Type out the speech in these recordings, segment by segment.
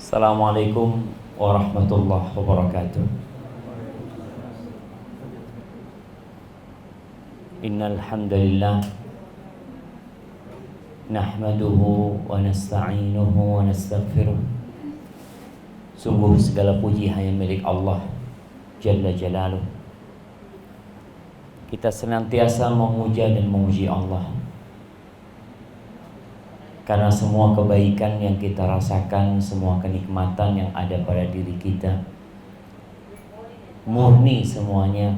Assalamualaikum warahmatullahi wabarakatuh. Innal hamdalillah nahmaduhu wa nasta'inuhu wa nastaghfiruh. Sungguh segala puji hanya milik Allah Jalla Jalaluh. Kita senantiasa memuja dan memuji Allah, karena semua kebaikan yang kita rasakan, semua kenikmatan yang ada pada diri kita, murni semuanya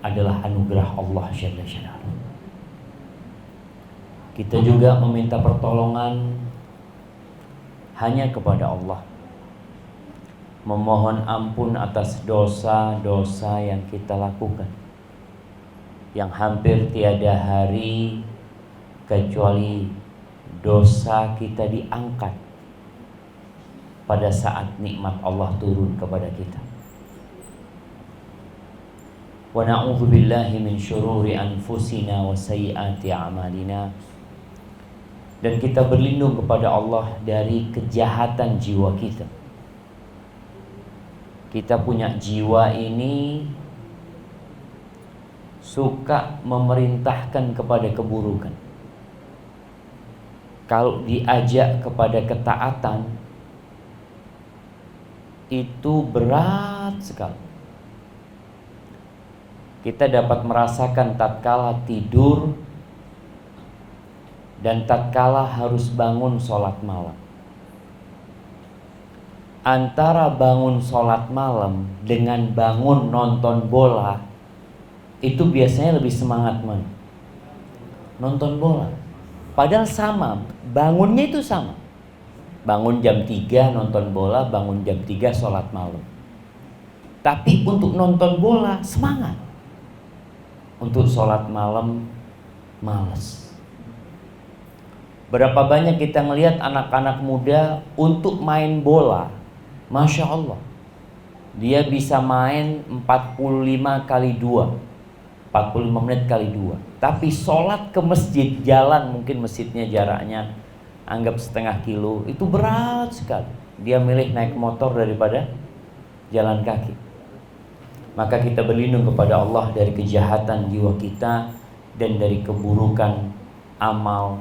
adalah anugerah Allah Jalla Jalaluh. Kita juga meminta pertolongan hanya kepada Allah, memohon ampun atas dosa-dosa yang kita lakukan, yang hampir tiada hari kecuali dosa kita diangkat pada saat nikmat Allah turun kepada kita. Wa na'udzu billahi min syururi anfusina wa sayyiati a'malina. Dan kita berlindung kepada Allah dari kejahatan jiwa kita. Kita punya jiwa ini suka memerintahkan kepada keburukan. Kalau diajak kepada ketaatan, itu berat sekali. Kita dapat merasakan tatkala tidur dan tatkala harus bangun sholat malam. Antara bangun sholat malam dengan bangun nonton bola, itu biasanya lebih semangat mana? Nonton bola. Padahal sama, bangunnya itu sama. Bangun jam 3 nonton bola, bangun jam 3 sholat malam. Tapi untuk nonton bola semangat, untuk sholat malam malas. Berapa banyak kita ngelihat anak-anak muda untuk main bola, Masya Allah, dia bisa main 45 kali 2, 45 menit kali 2. Tapi sholat ke masjid, jalan, mungkin masjidnya jaraknya anggap setengah kilo, itu berat sekali. Dia milih naik motor daripada jalan kaki. Maka kita berlindung kepada Allah dari kejahatan jiwa kita dan dari keburukan amal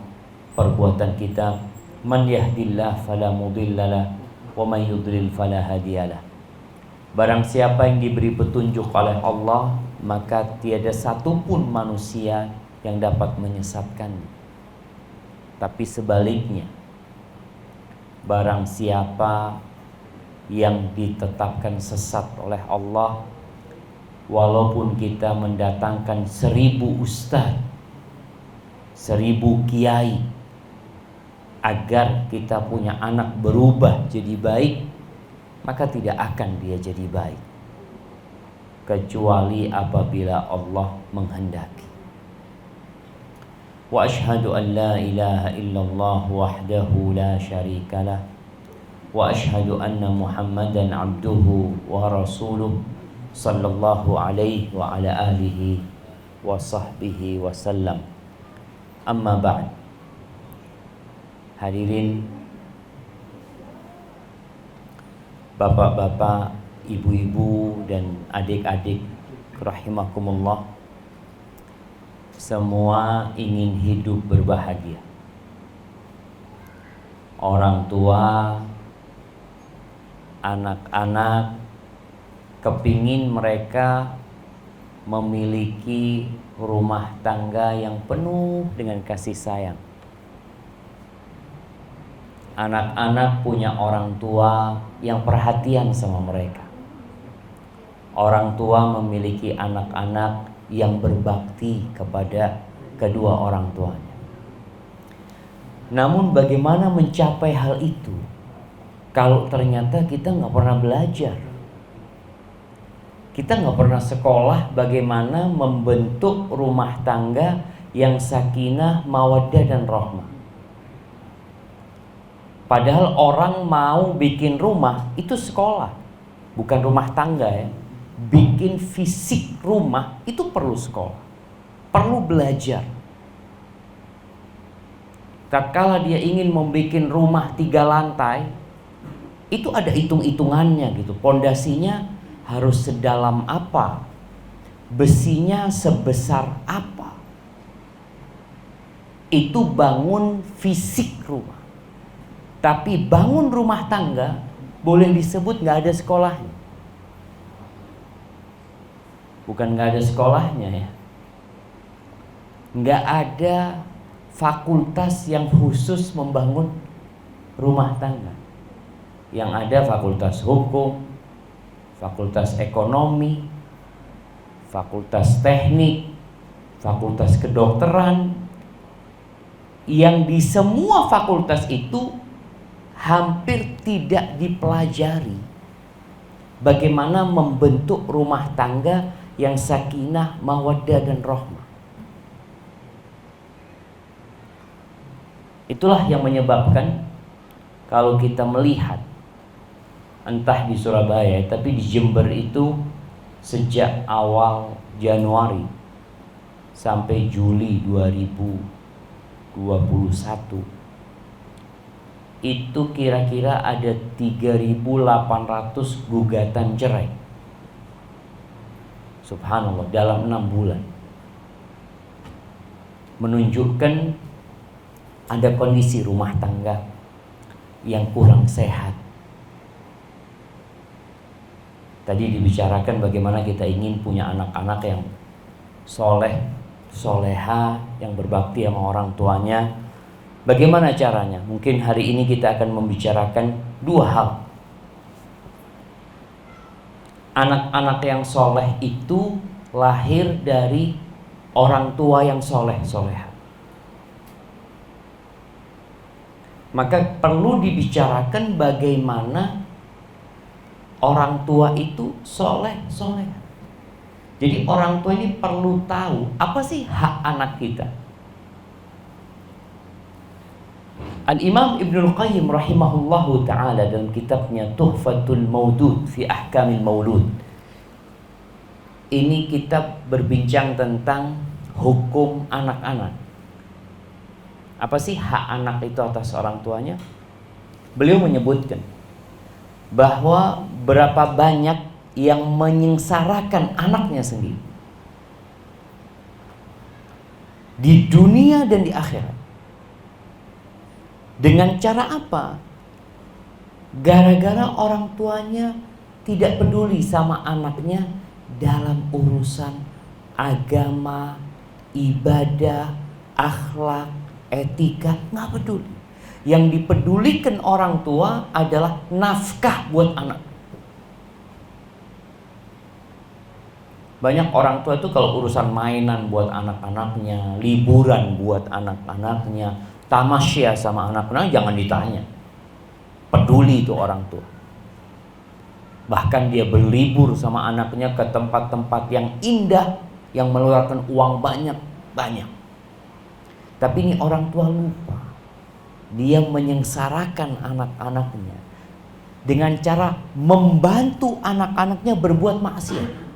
perbuatan kita. Man yahdillah fala mudhillalah wa man yudlil fala hadiyalah. Barang siapa yang diberi petunjuk oleh Allah, maka tiada satupun manusia yang dapat menyesatkannya. Tapi sebaliknya, barang siapa yang ditetapkan sesat oleh Allah, walaupun kita mendatangkan 1000 ustaz, 1000 kiai, agar kita punya anak berubah jadi baik, maka tidak akan dia jadi baik, kecuali apabila Allah menghendaki. Wa asyhadu an la ilaha illallah wahdahu la syarikalah, wa asyhadu anna Muhammadan abduhu wa rasuluh sallallahu alaihi wa ala alihi wa sahbihi wa sallam. Amma ba'd. Hadirin bapak-bapak, ibu-ibu dan adik-adik rahimakumullah, semua ingin hidup berbahagia. Orang tua, anak-anak kepingin mereka memiliki rumah tangga yang penuh dengan kasih sayang. Anak-anak punya orang tua yang perhatian sama mereka. Orang tua memiliki anak-anak yang berbakti kepada kedua orang tuanya. Namun bagaimana mencapai hal itu kalau ternyata kita nggak pernah belajar? Kita nggak pernah sekolah bagaimana membentuk rumah tangga yang sakinah, mawaddah dan rahmah. Padahal orang mau bikin rumah itu sekolah, bukan rumah tangga ya. Bikin fisik rumah itu perlu sekolah, perlu belajar. Tatkala dia ingin membuat rumah 3 lantai, Itu ada hitung-hitungannya gitu. Pondasinya harus sedalam apa? Besinya sebesar apa? Itu bangun fisik rumah. Tapi bangun rumah tangga boleh disebut nggak ada sekolahnya. Bukan nggak ada sekolahnya ya. Nggak ada fakultas yang khusus membangun rumah tangga. Yang ada fakultas hukum, fakultas ekonomi, fakultas teknik, fakultas kedokteran. Yang di semua fakultas itu hampir tidak dipelajari bagaimana membentuk rumah tangga yang sakinah, mawaddah dan rahmah. Itulah yang menyebabkan kalau kita melihat entah di Surabaya tapi di Jember itu sejak awal Januari sampai Juli 2021 itu kira-kira ada 3.800 gugatan cerai. Subhanallah, dalam 6 bulan. Menunjukkan ada kondisi rumah tangga yang kurang sehat. Tadi dibicarakan bagaimana kita ingin punya anak-anak yang soleh, soleha, yang berbakti sama orang tuanya. Bagaimana caranya? Mungkin hari ini kita akan membicarakan 2 hal. Anak-anak yang soleh itu lahir dari orang tua yang soleh, soleha. Maka perlu dibicarakan bagaimana orang tua itu soleh, soleha. Jadi orang tua ini perlu tahu apa sih hak anak kita. Al-Imam Ibnul Qayyim rahimahullahu ta'ala dalam kitabnya Tuhfatul Maudud fi Ahkamil Maulud, ini kitab berbincang tentang hukum anak-anak. Apa sih hak anak itu atas orang tuanya? Beliau menyebutkan bahwa berapa banyak yang menyengsarakan anaknya sendiri di dunia dan di akhirat. Dengan cara apa? Gara-gara orang tuanya tidak peduli sama anaknya dalam urusan agama, ibadah, akhlak, etika, nggak peduli. Yang dipedulikan orang tua adalah nafkah buat anak. Banyak orang tua itu kalau urusan mainan buat anak-anaknya, liburan buat anak-anaknya, tamasya sama anak-anak, jangan ditanya. Peduli itu orang tua. Bahkan dia berlibur sama anaknya ke tempat-tempat yang indah, yang mengeluarkan uang banyak-banyak. Tapi ini orang tua lupa. Dia menyengsarakan anak-anaknya dengan cara membantu anak-anaknya berbuat maksiat.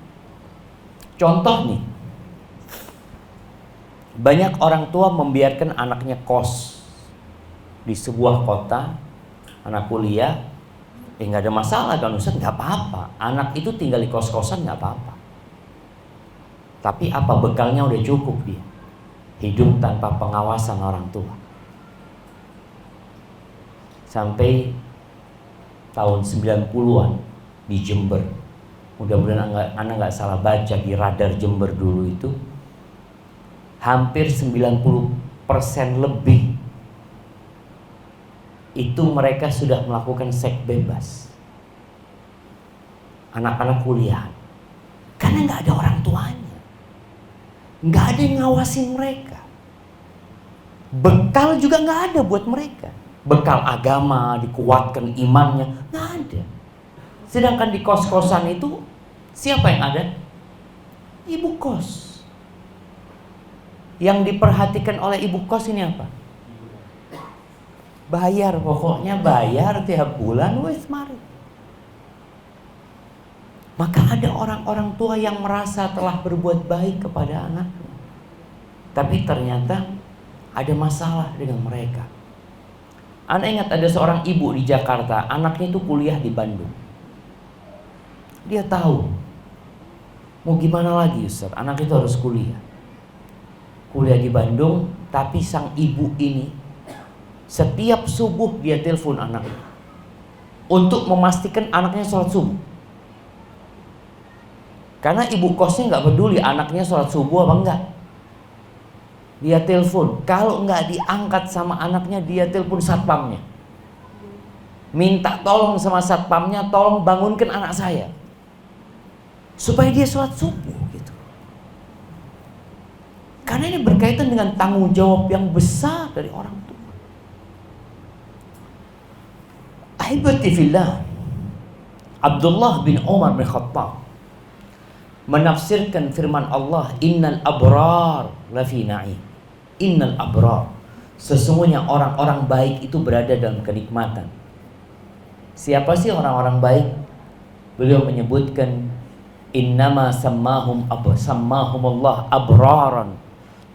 Contoh nih, banyak orang tua membiarkan anaknya kos di sebuah kota, anak kuliah, nggak ada masalah kan Ustaz, nggak apa-apa. Anak itu tinggal di kos-kosan nggak apa-apa. Tapi apa bekalnya udah cukup dia? Hidup tanpa pengawasan orang tua. Sampai tahun 90-an di Jember, mudah-mudahan anak nggak salah baca di radar Jember dulu itu, hampir 90% lebih itu mereka sudah melakukan seks bebas. Anak-anak kuliah. Karena nggak ada orang tuanya, nggak ada yang ngawasin mereka. Bekal juga nggak ada buat mereka. Bekal agama, dikuatkan imannya, nggak ada. Sedangkan di kos-kosan itu siapa yang ada? Ibu kos. Yang diperhatikan oleh ibu kos ini apa? Bayar, pokoknya bayar tiap bulan, wes mari. Maka ada orang-orang tua yang merasa telah berbuat baik kepada anaknya, tapi ternyata ada masalah dengan mereka. Ana ingat ada seorang ibu di Jakarta, anaknya itu kuliah di Bandung. Dia tahu, mau gimana lagi Ustaz, anak itu harus kuliah. Kuliah di Bandung, tapi sang ibu ini setiap subuh dia telepon anaknya untuk memastikan anaknya sholat subuh. Karena ibu kosnya nggak peduli anaknya sholat subuh apa enggak. Dia telepon, kalau nggak diangkat sama anaknya, dia telepon satpamnya. Minta tolong sama satpamnya, tolong bangunkan anak saya. Supaya dia sholat subuh gitu. Karena ini berkaitan dengan tanggung jawab yang besar dari orang tua. Ahibati fillah, Abdullah bin Umar bin Khattab menafsirkan firman Allah, innal abrar lafi na'im. Innal abrar, sesungguhnya orang-orang baik itu berada dalam kenikmatan. Siapa sih orang-orang baik? Beliau menyebutkan innama sammahumullah abraran.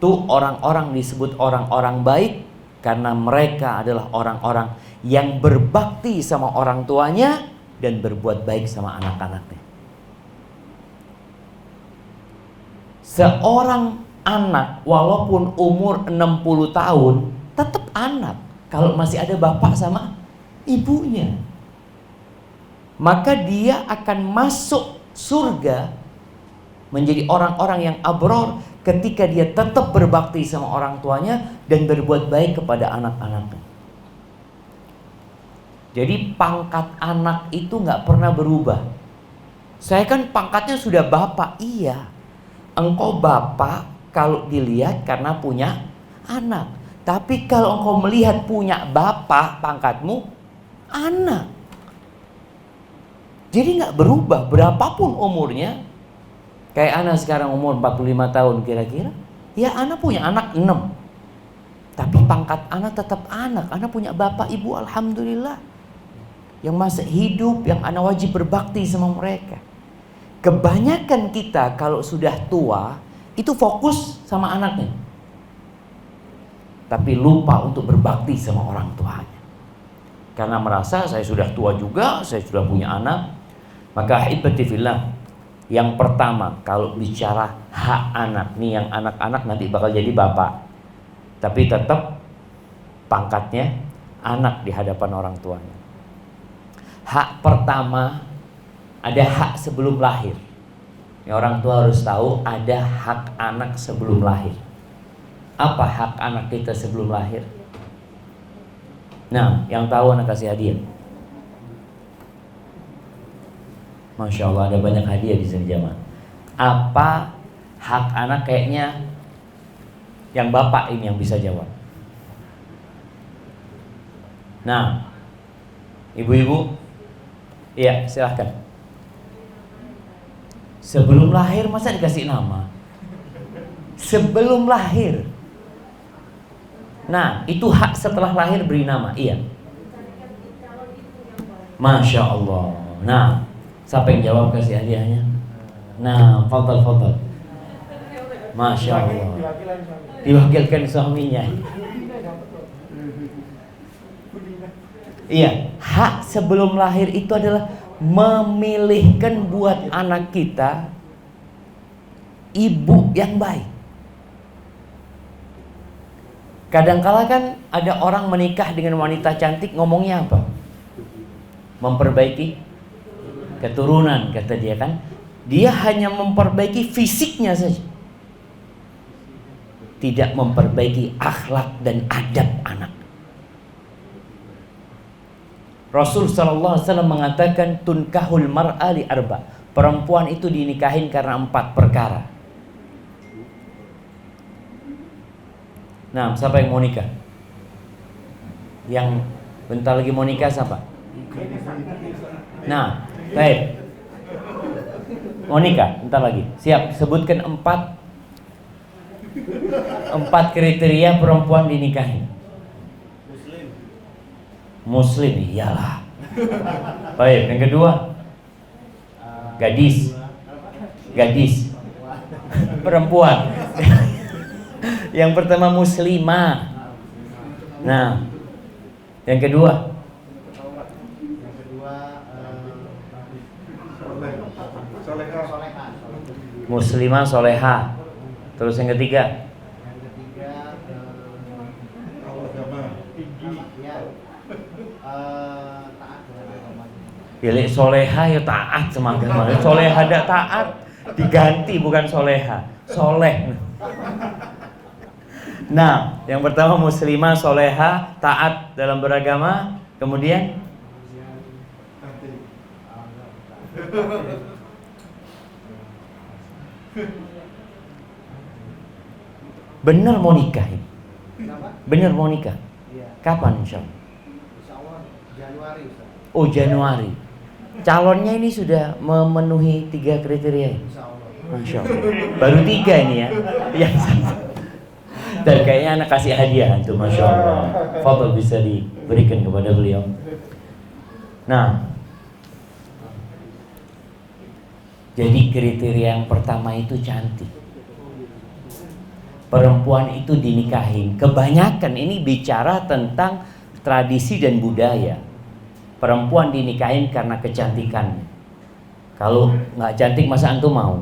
Tuh orang-orang disebut orang-orang baik karena mereka adalah orang-orang yang berbakti sama orang tuanya dan berbuat baik sama anak-anaknya. Seorang anak walaupun umur 60 tahun tetap anak kalau masih ada bapak sama ibunya. Maka dia akan masuk surga menjadi orang-orang yang abror ketika dia tetap berbakti sama orang tuanya dan berbuat baik kepada anak-anaknya. Jadi pangkat anak itu nggak pernah berubah. Saya kan pangkatnya sudah bapak, iya. Engkau bapak kalau dilihat karena punya anak. Tapi kalau engkau melihat punya bapak, pangkatmu anak. Jadi nggak berubah berapapun umurnya. Kayak anak sekarang umur 45 tahun kira-kira. Ya anak punya anak 6. Tapi pangkat anak tetap anak. Anak punya bapak ibu alhamdulillah. Yang masih hidup, yang anak wajib berbakti sama mereka. Kebanyakan kita kalau sudah tua itu fokus sama anaknya, tapi lupa untuk berbakti sama orang tuanya. Karena merasa saya sudah tua juga, saya sudah punya anak. Maka ahibati fillah, yang pertama kalau bicara hak anak, nih yang anak-anak nanti bakal jadi bapak, tapi tetap pangkatnya anak di hadapan orang tuanya. Hak pertama, ada hak sebelum lahir. Ya, orang tua harus tahu ada hak anak sebelum lahir. Apa hak anak kita sebelum lahir? Nah, yang tahu anak kasih hadiah. Masya Allah, ada banyak hadiah di sini jamaah. Apa hak anak? Kayaknya yang bapak ini yang bisa jawab. Nah, ibu-ibu, iya silahkan. Sebelum lahir masa dikasih nama? Sebelum lahir. Nah, itu hak setelah lahir beri nama. Iya. Masya Allah. Nah, siapa yang jawab kasih hadiahnya? Nah, fadal. Masya Allah. Diwakilkan suaminya. Iya, hak sebelum lahir itu adalah memilihkan buat anak kita ibu yang baik. Kadangkala kan ada orang menikah dengan wanita cantik, ngomongnya apa? Memperbaiki keturunan, kata dia kan. Dia hanya memperbaiki fisiknya saja, tidak memperbaiki akhlak dan adab anak. Rasul SAW mengatakan tunkahul mar'a li arba. Perempuan itu dinikahin karena 4 perkara. Nah, siapa yang mau nikah? Yang bentar lagi mau nikah siapa? Nah, baik. Mau nikah bentar lagi. Siap, sebutkan 4 kriteria perempuan dinikahin. Muslim, iyalah. Baik, yang kedua gadis perempuan. Yang pertama muslimah. Nah, Yang kedua, muslimah solehah. Terus yang ketiga, ya soleha ya taat sama agama. Soleha ada taat diganti bukan soleha, soleh. Nah, yang pertama muslimah soleha taat dalam beragama. Kemudian bener mau nikah ini? Bener mau nikah? Kapan insya Allah? Januari. Oh Januari. Calonnya ini sudah memenuhi 3 kriteria. Masya Allah. Baru 3 ini ya. Yang satu. Dan kayaknya anak kasih hadiah tuh, masya Allah. Fadl bisa diberikan kepada beliau. Nah, jadi kriteria yang pertama itu cantik. Perempuan itu dinikahin. Kebanyakan ini bicara tentang tradisi dan budaya. Perempuan dinikahin karena kecantikannya. Kalau nggak cantik masa antum mau?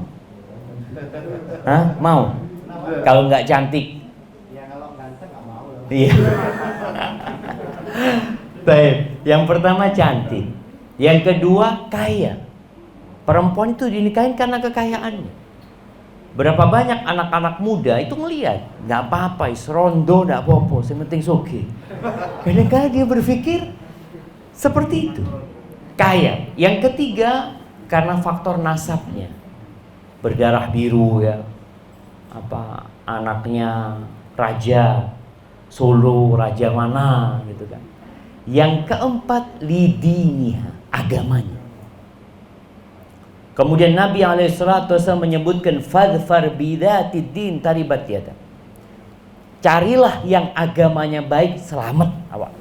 Hah? Mau? Kalau nggak cantik? Ya kalau ganteng nggak mau. Iya. Baik. Yang pertama cantik. Yang kedua kaya. Perempuan itu dinikahin karena kekayaannya. Berapa banyak anak-anak muda itu ngelihat, nggak apa-apa, rondo nggak apa-apa, yang penting soge. Kadang-kadang dia berpikir seperti itu. Kaya. Yang ketiga karena faktor nasabnya, berdarah biru ya, apa anaknya raja Solo, raja mana gitu kan. Yang keempat lidiniha, agamanya. Kemudian Nabi SAW menyebutkan fadfar bidatid din taribat yada. Carilah yang agamanya baik, selamat awak.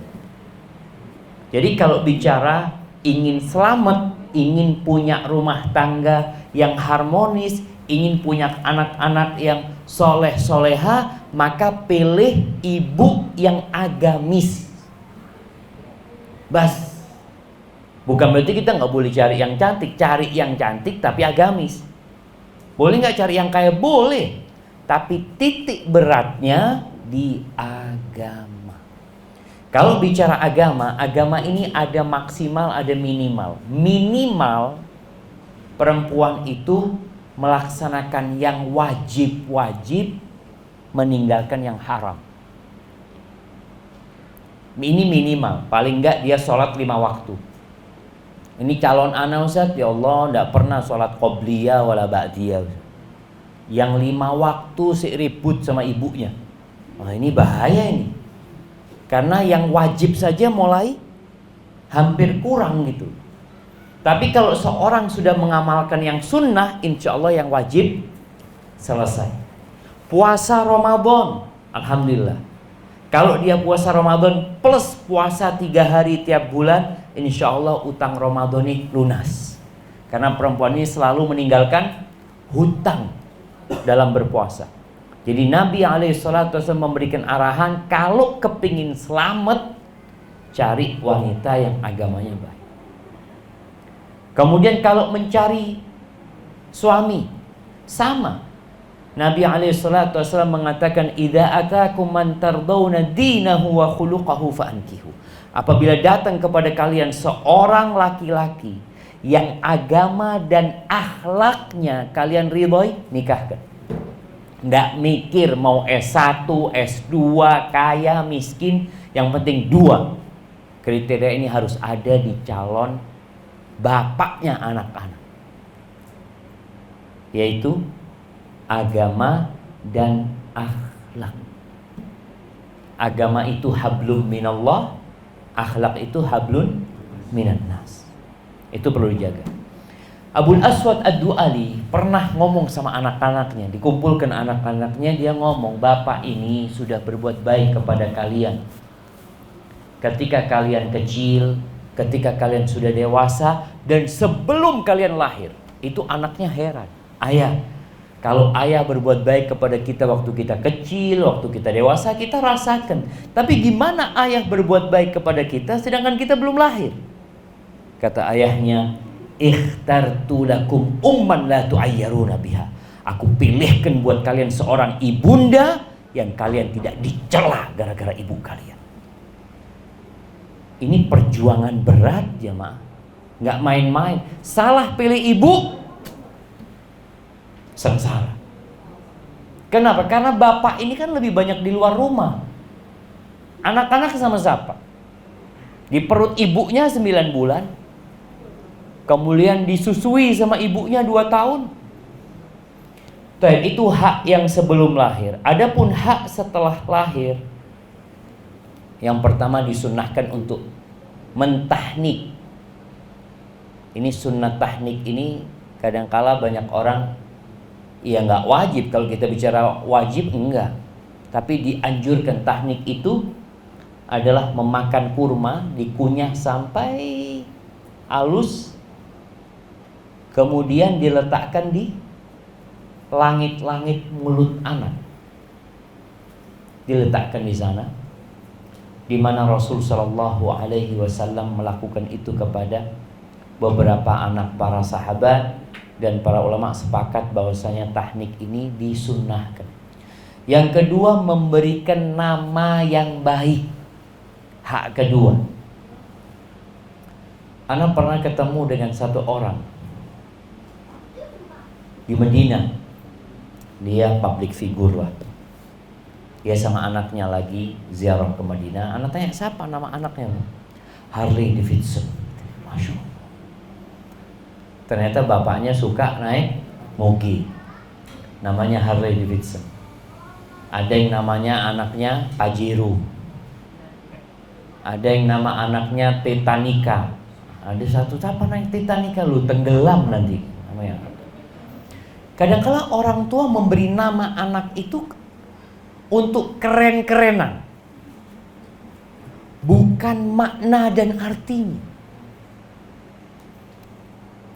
Jadi kalau bicara ingin selamat, ingin punya rumah tangga yang harmonis, ingin punya anak-anak yang soleh soleha, maka pilih ibu yang agamis. Bas. Bukan berarti kita nggak boleh cari yang cantik tapi agamis. Boleh nggak cari yang kaya? Boleh, tapi titik beratnya di agama. Kalau bicara agama, agama ini ada maksimal, ada minimal. Minimal perempuan itu melaksanakan yang wajib-wajib, meninggalkan yang haram. Ini minimal, paling nggak dia sholat 5 waktu. Ini calon anak Ustaz, ya Allah enggak pernah sholat qobliyah wala ba'diyah. Yang 5 waktu si ribut sama ibunya. Wah ini bahaya ini. Karena yang wajib saja mulai hampir kurang gitu. Tapi kalau seorang sudah mengamalkan yang sunnah, insya Allah yang wajib selesai. Puasa Ramadan, alhamdulillah. Kalau dia puasa Ramadan plus puasa 3 hari tiap bulan, insya Allah utang Ramadan ini lunas. Karena perempuan ini selalu meninggalkan hutang dalam berpuasa. Jadi Nabi SAW memberikan arahan, kalau kepingin selamat, cari wanita yang agamanya baik. Kemudian kalau mencari suami, sama. Nabi SAW mengatakan, idza atakum man tardawna dinahu wa khuluquhu fa'ankihu. Apabila datang kepada kalian seorang laki-laki yang agama dan akhlaknya kalian ridhoi, nikahkan. Nggak mikir mau S1, S2, kaya, miskin, yang penting 2 kriteria ini harus ada di calon bapaknya anak-anak, yaitu agama dan akhlak. Agama itu hablum minallah, akhlak itu hablun minan nas. Itu perlu dijaga. Abul Aswad Ad-Du'ali pernah ngomong sama anak-anaknya, dikumpulkan anak-anaknya, dia ngomong, bapak ini sudah berbuat baik kepada kalian ketika kalian kecil, ketika kalian sudah dewasa, dan sebelum kalian lahir. Itu anaknya heran, ayah, Kalau ayah berbuat baik kepada kita waktu kita kecil, waktu kita dewasa, kita rasakan. Tapi gimana ayah berbuat baik kepada kita sedangkan kita belum lahir? Kata ayahnya, ikhtartu lakum umman la tu'ayyaruna biha. Aku pilihkan buat kalian seorang ibunda yang kalian tidak dicela gara-gara ibu kalian. Ini perjuangan berat jemaah, nggak main-main. Salah pilih ibu, sengsara. Kenapa? Karena bapak ini kan lebih banyak di luar rumah. Anak-anak sama siapa? Di perut ibunya 9 bulan. Kemudian disusui sama ibunya 2 tahun. Itu hak yang sebelum lahir. Adapun hak setelah lahir, yang pertama disunnahkan untuk mentahnik. Ini sunnah tahnik ini kadangkala banyak orang, ya nggak wajib. Kalau kita bicara wajib enggak, tapi dianjurkan. Tahnik itu adalah memakan kurma, dikunyah sampai halus, kemudian diletakkan di langit-langit mulut anak, diletakkan di sana, di mana Rasul Shallallahu Alaihi Wasallam melakukan itu kepada beberapa anak para sahabat, dan para ulama sepakat bahwasanya tahnik ini disunnahkan. Yang kedua, memberikan nama yang baik. Hak kedua, Ana pernah ketemu dengan satu orang di Madinah. Dia public figure lah. Dia sama anaknya lagi ziarah ke Madinah. Anak tanya, siapa nama anaknya? Harley Davidson. Masya Allah. Ternyata bapaknya suka naik moge, namanya Harley Davidson. Ada yang namanya anaknya Pajero. Ada yang nama anaknya Titanica. Ada satu, apa naik Titanica lu, tenggelam nanti namanya. Kadang-kala orang tua memberi nama anak itu untuk keren-kerenan, bukan makna dan artinya.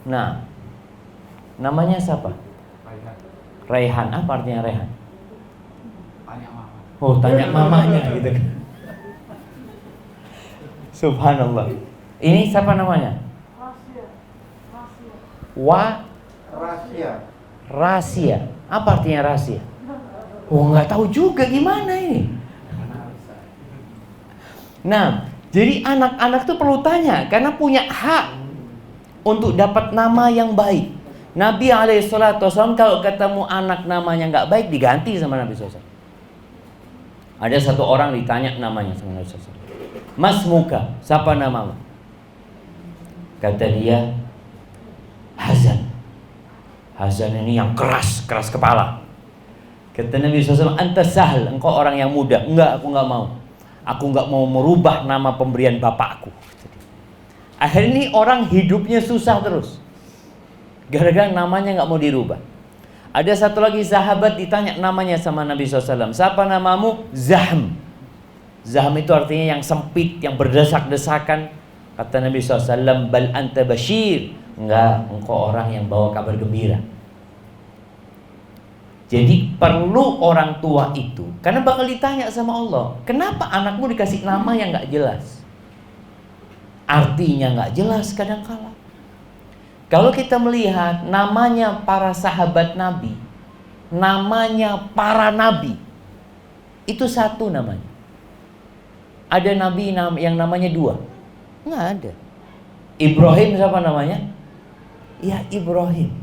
Nah, namanya siapa? Raihan. Apa artinya Raihan? Tanya mama. Oh, tanya mamanya gitu kan. Subhanallah. Ini siapa namanya? Rahasia. Apa artinya rahasia? Oh, nggak tahu juga gimana ini. Nah, jadi anak-anak tuh perlu tanya karena punya hak untuk dapat nama yang baik. Nabi SAW kalau ketemu anak namanya nggak baik, diganti sama Nabi SAW. Ada satu orang ditanya namanya sama Nabi SAW. Mas muka, siapa namamu? Kata dia, Hazan. Hazan ini yang keras kepala. Kata Nabi SAW, anta sahal, engkau orang yang muda. Enggak, aku nggak mau. Aku nggak mau merubah nama pemberian bapakku. Akhirnya ini orang hidupnya susah terus, gara-gara namanya nggak mau dirubah. Ada satu lagi sahabat ditanya namanya sama Nabi SAW, siapa namamu? Zahm. Zahm itu artinya yang sempit, yang berdesak-desakan. Kata Nabi SAW, bal anta bashir. Enggak, engkau orang yang bawa kabar gembira. Jadi perlu orang tua itu, karena bakal ditanya sama Allah, kenapa anakmu dikasih nama yang nggak jelas? Artinya nggak jelas kadangkala. Kalau kita melihat namanya para sahabat Nabi, namanya para nabi, itu satu namanya. Ada nabi yang namanya 2? Nggak ada. Ibrahim siapa namanya? Ya Ibrahim.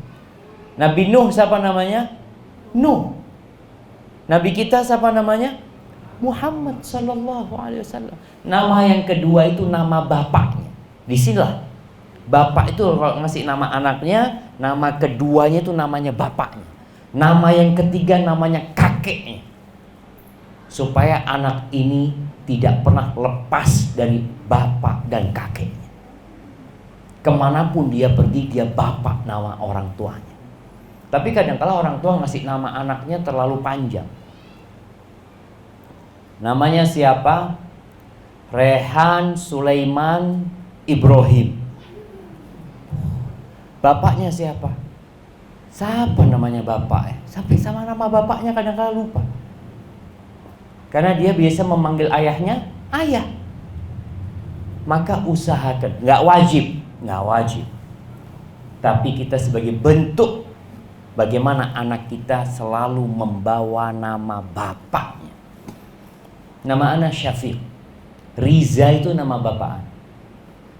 Nabi Nuh siapa namanya? Nuh. Nabi kita siapa namanya? Muhammad sallallahu alaihi wasallam. Nama yang kedua itu nama bapaknya. Disinilah bapak itu kalau ngasih nama anaknya, nama keduanya itu namanya bapaknya. Nama yang ketiga namanya kakeknya. Supaya anak ini tidak pernah lepas dari bapak dan kakeknya. Kemanapun dia pergi, dia bapak nama orang tuanya. Tapi kadang-kala orang tua ngasih nama anaknya terlalu panjang. Namanya siapa? Rehan Sulaiman Ibrahim. Bapaknya siapa? Siapa namanya bapak ya? Sampai sama nama bapaknya kadang-kadang lupa. Karena dia biasa memanggil ayahnya ayah. Maka usahakan, nggak wajib. Tapi kita sebagai bentuk bagaimana anak kita selalu membawa nama bapaknya. Nama anak Syafiq, Riza itu nama bapak anak.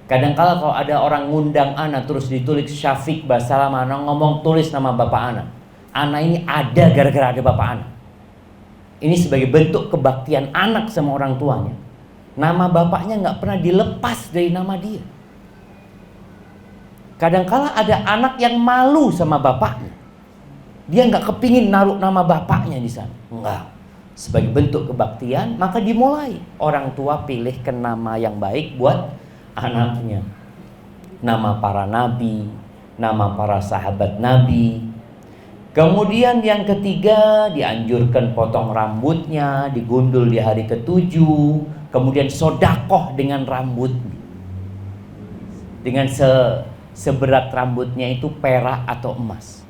Kadang-kala kalau ada orang ngundang anak terus ditulis Syafiq Basalam, anak ngomong tulis nama bapak anak. Anak ini ada gara-gara ada bapak anak. Ini sebagai bentuk kebaktian anak sama orang tuanya. Nama bapaknya nggak pernah dilepas dari nama dia. Kadang-kala ada anak yang malu sama bapaknya. Dia nggak kepingin naruh nama bapaknya di sana. Enggak. Sebagai bentuk kebaktian, maka dimulai. Orang tua pilihkan nama yang baik buat anaknya. Nama para nabi, nama para sahabat nabi. Kemudian yang ketiga, dianjurkan potong rambutnya, digundul di hari ke-7. Kemudian sodakoh dengan rambutnya. Dengan seberat rambutnya itu perak atau emas.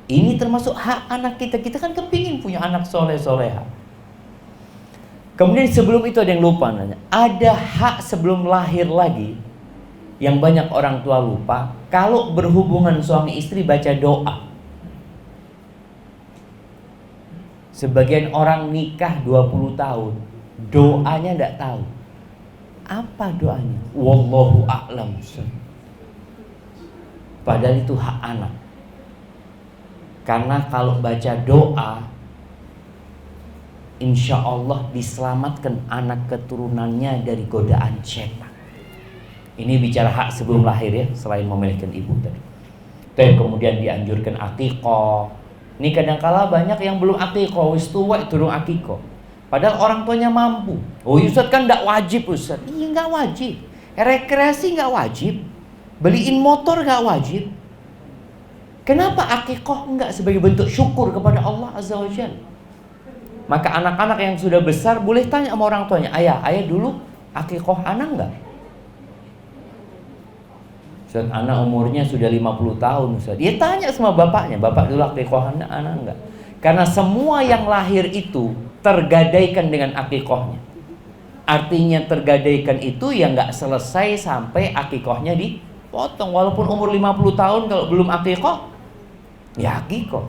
Ini termasuk hak anak kita. Kita kan kepingin punya anak soleh-soleha. Kemudian sebelum itu ada yang lupa nanya. Ada hak sebelum lahir lagi yang banyak orang tua lupa. Kalau berhubungan suami istri baca doa. Sebagian orang nikah 20 tahun, doanya tidak tahu. Apa doanya? Wallahu a'lam. Padahal itu hak anak. Karena kalau baca doa, insya Allah diselamatkan anak keturunannya dari godaan setan. Ini bicara hak sebelum lahir ya, selain memilihkan ibu tadi. Kemudian dianjurkan akikoh. Ini kadang-kala banyak yang belum akikoh, wis tua itu belum akikoh. Padahal orang tuanya mampu. Oh Ustaz kan tidak wajib Ustaz. Iya nggak wajib. Rekreasi nggak wajib. Beliin motor nggak wajib. Kenapa akikoh enggak sebagai bentuk syukur kepada Allah Azza wa Jalla? Maka anak-anak yang sudah besar boleh tanya sama orang tuanya, ayah dulu akikoh anak enggak? Ustaz, anak umurnya sudah 50 tahun Ustaz. Dia tanya sama bapaknya, bapak dulu akikoh anak enggak? Karena semua yang lahir itu tergadaikan dengan akikohnya. Artinya tergadaikan itu yang enggak selesai sampai akikohnya dipotong. Walaupun umur 50 tahun kalau belum akikoh, ya akikoh.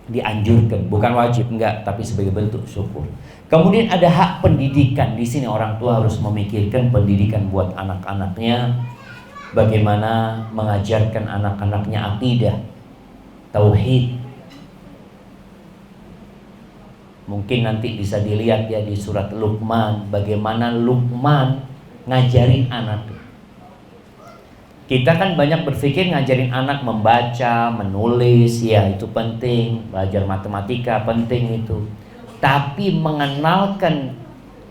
Dianjurkan, bukan wajib enggak, tapi sebagai bentuk syukur. Kemudian ada hak pendidikan. Di sini orang tua harus memikirkan pendidikan buat anak-anaknya. Bagaimana mengajarkan anak-anaknya akidah, tauhid. Mungkin nanti bisa dilihat ya di surat Luqman, bagaimana Luqman ngajarin anak. Kita kan banyak berpikir ngajarin anak membaca, menulis, ya itu penting. Belajar matematika penting itu. Tapi mengenalkan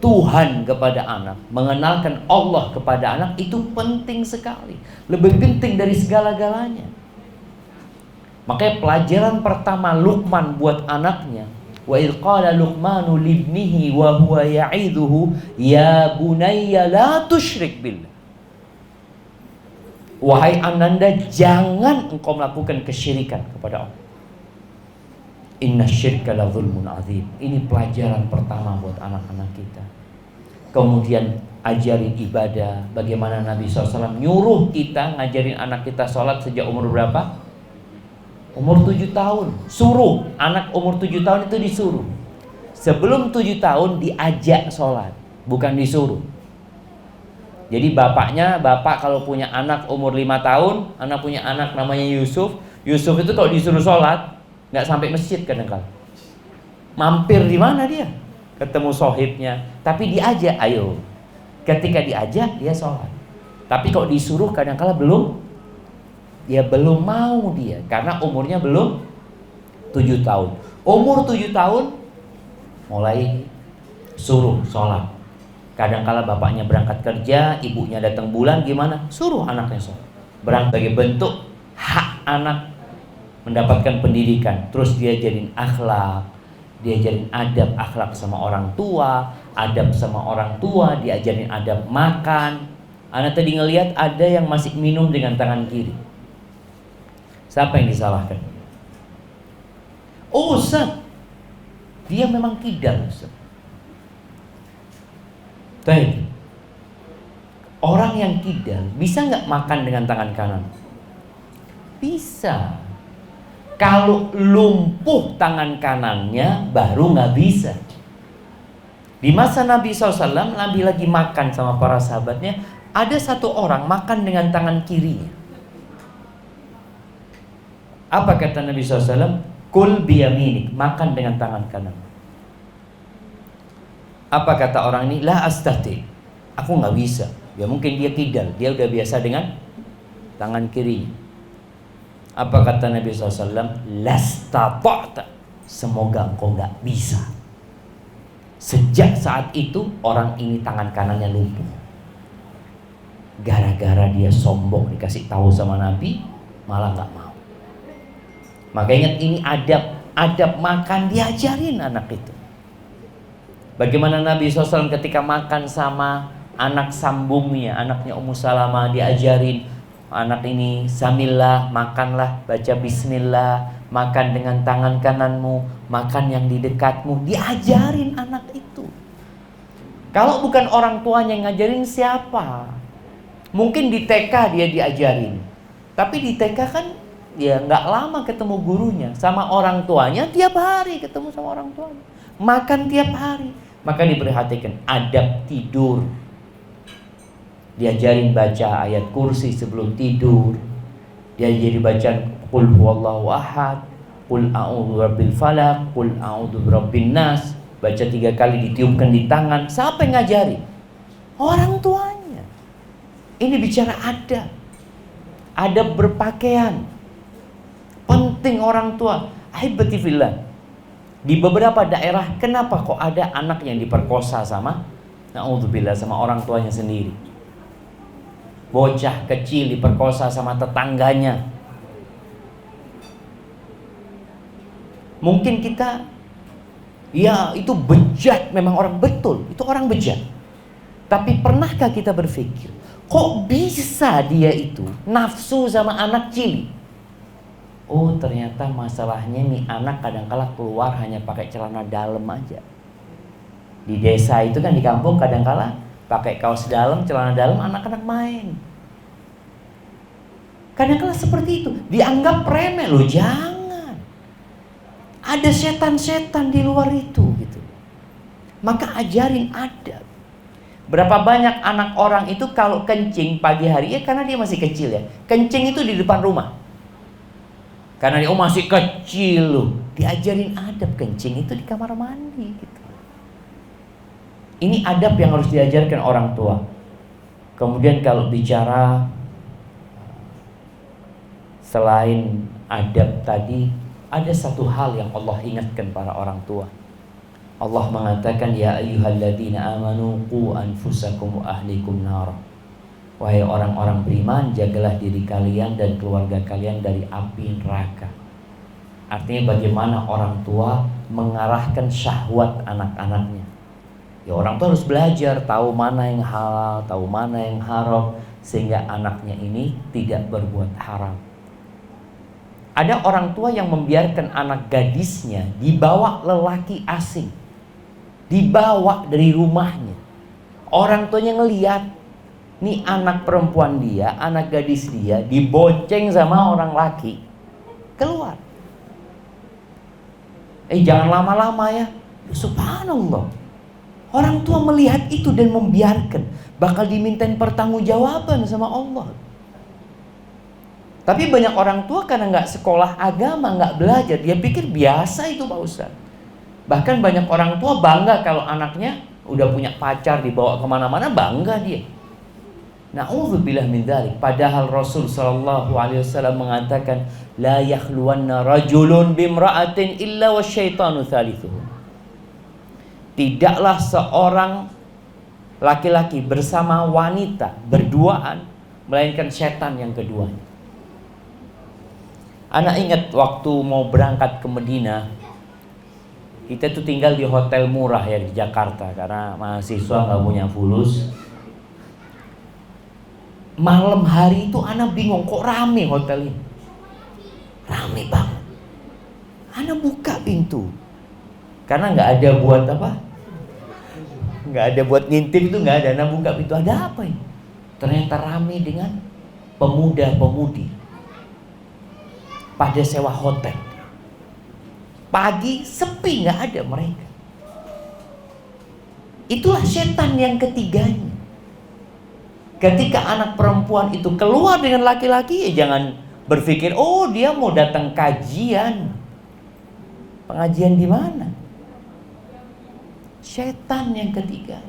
Tuhan kepada anak, mengenalkan Allah kepada anak itu penting sekali. Lebih penting dari segala-galanya. Makanya pelajaran pertama Luqman buat anaknya, wa idh qala Luqmanu libnihi wa huwa ya'idhuhu ya bunayya la tusyrik billah. Wahai ananda, jangan engkau melakukan kesyirikan kepada Allah. Inna syirka la zulmun azim. Ini pelajaran pertama buat anak-anak kita. Kemudian ajarin ibadah. Bagaimana Nabi SAW nyuruh kita ngajarin anak kita sholat sejak umur berapa? Umur 7 tahun. Suruh anak umur 7 tahun itu disuruh. Sebelum 7 tahun diajak sholat, bukan disuruh. Jadi bapak kalau punya anak umur 5 tahun, anak punya anak namanya Yusuf. Yusuf itu kalau disuruh sholat nggak sampai masjid kadang-kadang. Mampir di mana dia? Ketemu sohibnya. Tapi diajak, ayo. Ketika diajak dia sholat. Tapi kalau disuruh kadang-kadang belum mau dia, karena umurnya belum 7 tahun. Umur 7 tahun mulai suruh sholat. Kadang-kala bapaknya berangkat kerja, ibunya datang bulan, gimana? Suruh anaknya sholat. Berangkat sebagai bentuk hak anak mendapatkan pendidikan. Terus dia jadiin akhlak, dia ajarin adab akhlak sama orang tua, adab sama orang tua, diajarin adab makan. Anak tadi ngelihat ada yang masih minum dengan tangan kiri. Siapa yang disalahkan? Oh Ustaz, dia memang kidal Ustaz. Baik. Orang yang kidal bisa nggak makan dengan tangan kanan? Bisa. Kalau lumpuh tangan kanannya baru nggak bisa. Di masa Nabi SAW, Nabi lagi makan sama para sahabatnya, ada satu orang makan dengan tangan kirinya. Apa kata Nabi SAW? Kul biyaminik, makan dengan tangan kanan. Apa kata orang ini? La astati, aku nggak bisa. Ya mungkin dia kidal, dia udah biasa dengan tangan kiri. Apa kata Nabi SAW? Lastata'ta, semoga engkau nggak bisa. Sejak saat itu orang ini tangan kanannya lumpuh. Gara-gara dia sombong dikasih tahu sama Nabi, malah nggak mau. Maka ingat, ini adab makan diajarin anak itu. Bagaimana Nabi SAW ketika makan sama anak sambungnya, anaknya Ummu Salamah, diajarin anak ini, samillah, makanlah, baca bismillah, makan dengan tangan kananmu, makan yang di dekatmu. Diajarin anak itu. Kalau bukan orang tuanya yang ngajarin, siapa? Mungkin di TK dia diajarin, tapi di TK kan ya nggak lama ketemu gurunya. Sama orang tuanya tiap hari ketemu sama orang tuanya, makan tiap hari. Maka diperhatikan adab tidur, diajarin baca ayat kursi sebelum tidur, dia jadi bacaan qul huwallahu ahad, qul a'udzu birabbil falaq, qul a'udzu birabbin nas, baca 3 kali, ditiupkan di tangan. Siapa yang ngajarin? Orang tuanya. Ini bicara adab berpakaian. Penting orang tua. Ahibati fillah. Di beberapa daerah, kenapa kok ada anak yang diperkosa sama, na'udzubillah, sama orang tuanya sendiri? Bocah kecil diperkosa sama tetangganya. Mungkin kita, ya itu bejat, memang orang betul, itu orang bejat. Tapi pernahkah kita berpikir, kok bisa dia itu nafsu sama anak cilik? Oh ternyata masalahnya nih, anak kadang-kala keluar hanya pakai celana dalam aja. Di desa itu kan, di kampung kadang-kala pakai kaos dalam, celana dalam, anak-anak main. Kadang-kala seperti itu, dianggap remeh. Loh jangan, ada setan-setan di luar itu gitu. Maka ajarin adab. Berapa banyak anak orang itu kalau kencing pagi hari, ya karena dia masih kecil ya, kencing itu di depan rumah. Karena dia masih kecil loh, diajarin adab, kencing itu di kamar mandi gitu. Ini adab yang harus diajarkan orang tua. Kemudian kalau bicara selain adab tadi, ada satu hal yang Allah ingatkan para orang tua. Allah mengatakan, ya ayyuhalladzina amanu qu anfusakum wa ahlikum nara. Wahai orang-orang beriman, jagalah diri kalian dan keluarga kalian dari api neraka. Artinya bagaimana orang tua mengarahkan syahwat anak-anaknya. Ya orang tua harus belajar tahu mana yang halal, tahu mana yang haram, sehingga anaknya ini tidak berbuat haram. Ada orang tua yang membiarkan anak gadisnya dibawa lelaki asing, dibawa dari rumahnya. Orang tuanya ngelihat, nih anak perempuan dia, anak gadis dia dibonceng sama orang laki, keluar. Jangan lama-lama ya. Subhanallah. Orang tua melihat itu dan membiarkan, bakal dimintain pertanggungjawaban sama Allah. Tapi banyak orang tua karena nggak sekolah agama, nggak belajar, dia pikir biasa itu Pak Ustaz. Bahkan banyak orang tua bangga kalau anaknya udah punya pacar, dibawa kemana-mana, bangga dia. Na'udzubillah min dzalik. Padahal Rasul sallallahu alaihi wasallam mengatakan, la yakhluwanna rajulun bimra'atin illa wasyaitanu thalithuhum. Tidaklah seorang laki-laki bersama wanita berduaan, melainkan setan yang keduanya. Anak ingat waktu mau berangkat ke Madinah, kita tuh tinggal di hotel murah ya di Jakarta karena mahasiswa nggak punya fulus. Malam hari itu anak bingung, kok rame hotel ini. Rame banget. Ana buka pintu. Karena nggak ada buat apa? Nggak ada buat ngintip itu, nggak ada. Ana buka pintu, ada apa ini? Ternyata rame dengan pemuda-pemudi pada sewa hotel. Pagi sepi, nggak ada mereka. Itulah setan yang ketiganya. Ketika anak perempuan itu keluar dengan laki-laki, ya jangan berpikir, oh dia mau datang kajian. Pengajian di mana? Setan yang ketiga.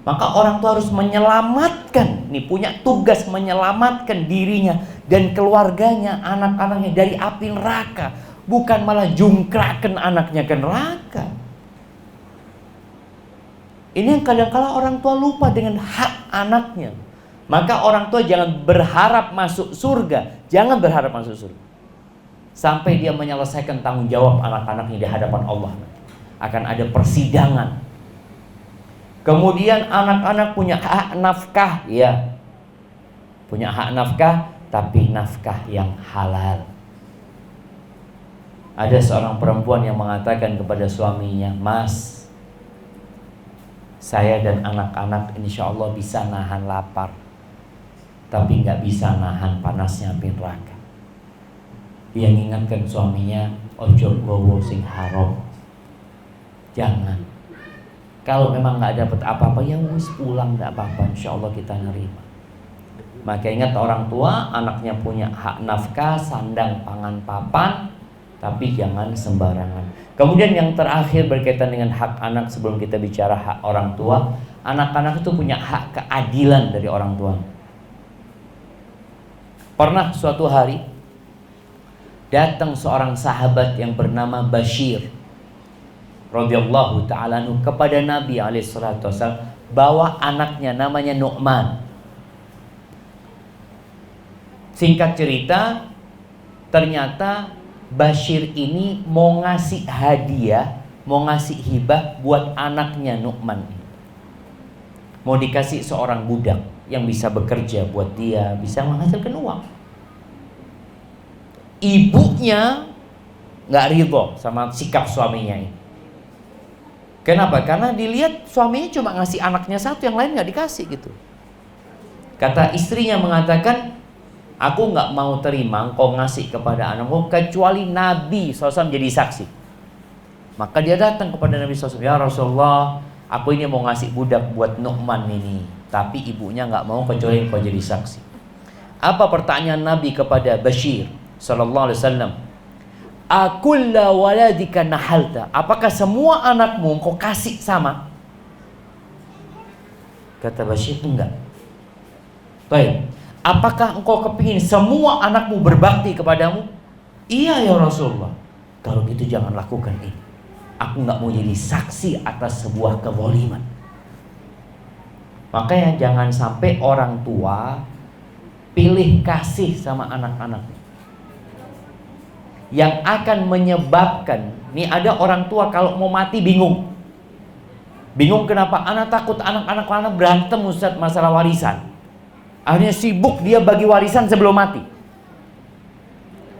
Maka orang tua harus menyelamatkan, nih punya tugas menyelamatkan dirinya dan keluarganya, anak-anaknya dari api neraka, bukan malah jungkrakan anaknya ke neraka. Ini yang kadang-kala orang tua lupa dengan hak anaknya. Maka orang tua jangan berharap masuk surga, jangan berharap masuk surga sampai dia menyelesaikan tanggung jawab anak-anaknya di hadapan Allah. Akan ada persidangan. Kemudian anak-anak punya hak nafkah, ya. Punya hak nafkah, tapi nafkah yang halal. Ada seorang perempuan yang mengatakan kepada suaminya, "Mas, saya dan anak-anak insya Allah bisa nahan lapar, tapi nggak bisa nahan panasnya api neraka." Dia mengingatkan suaminya, "Ojo gowo sing haram." Jangan. Kalau memang nggak dapat apa-apa, ya wis pulang, nggak apa-apa, insya Allah kita nerima. Maka ingat, orang tua, anaknya punya hak nafkah, sandang, pangan, papan, tapi jangan sembarangan. Kemudian yang terakhir berkaitan dengan hak anak, sebelum kita bicara hak orang tua, anak-anak itu punya hak keadilan dari orang tua. Pernah suatu hari datang seorang sahabat yang bernama Bashir radhiyallahu ta'ala anhu kepada Nabi alaihissalatu wassalam, bawa anaknya namanya Nu'man. Singkat cerita, ternyata Bashir ini mau ngasih hadiah, mau ngasih hibah buat anaknya Nu'man. Mau dikasih seorang budak yang bisa bekerja buat dia, bisa menghasilkan uang. Ibunya nggak ridho sama sikap suaminya ini. Kenapa? Karena dilihat suaminya cuma ngasih anaknya satu, yang lain nggak dikasih gitu. Kata istrinya mengatakan, "Aku nggak mau terima engkau ngasih kepada anakku kecuali Nabi SAW jadi saksi." Maka dia datang kepada Nabi SAW, "Ya Rasulullah, aku ini mau ngasih budak buat Nu'man ini, tapi ibunya nggak mau kecuali engkau jadi saksi." Apa pertanyaan Nabi kepada Bashir sallallahu alaihi wasallam? "Akulla waladika nahalta?" Apakah semua anakmu engkau kasih sama? Kata Bashir, enggak. Baik. Apakah engkau kepingin semua anakmu berbakti kepadamu? Iya ya Rasulullah. Kalau gitu jangan lakukan ini. Aku nggak mau jadi saksi atas sebuah kezaliman. Makanya jangan sampai orang tua pilih kasih sama anak-anaknya, yang akan menyebabkan, nih ada orang tua kalau mau mati bingung. Bingung kenapa? Anak takut anak-anak berantem Ustaz masalah warisan. Akhirnya sibuk dia bagi warisan sebelum mati.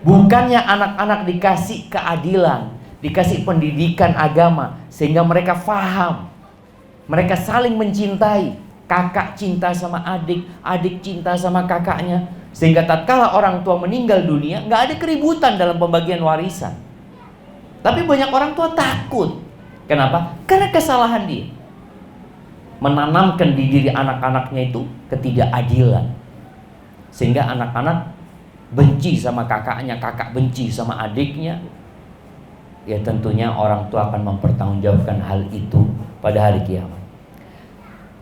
Bukannya anak-anak dikasih keadilan, dikasih pendidikan agama, sehingga mereka faham, mereka saling mencintai. Kakak cinta sama adik, adik cinta sama kakaknya, sehingga tatkala orang tua meninggal dunia, nggak ada keributan dalam pembagian warisan. Tapi banyak orang tua takut. Kenapa? Karena kesalahan dia. Menanamkan di diri anak-anaknya itu ketidakadilan, sehingga anak-anak benci sama kakaknya, kakak benci sama adiknya. Ya tentunya orang tua akan mempertanggungjawabkan hal itu pada hari kiamat.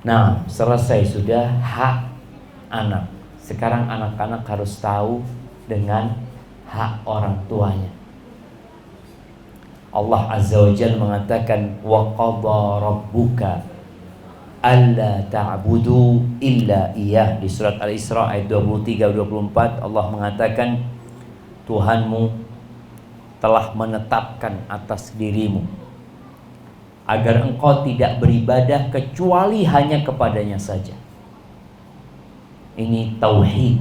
Nah, selesai sudah hak anak. Sekarang anak-anak harus tahu dengan hak orang tuanya. Allah Azza wa Jalla mengatakan, "Wa qadha rabbuka alla ta'budu illa iyyah." Di surat Al-Isra ayat 23-24 Allah mengatakan, Tuhanmu telah menetapkan atas dirimu agar engkau tidak beribadah kecuali hanya kepadanya saja. Ini tauhid.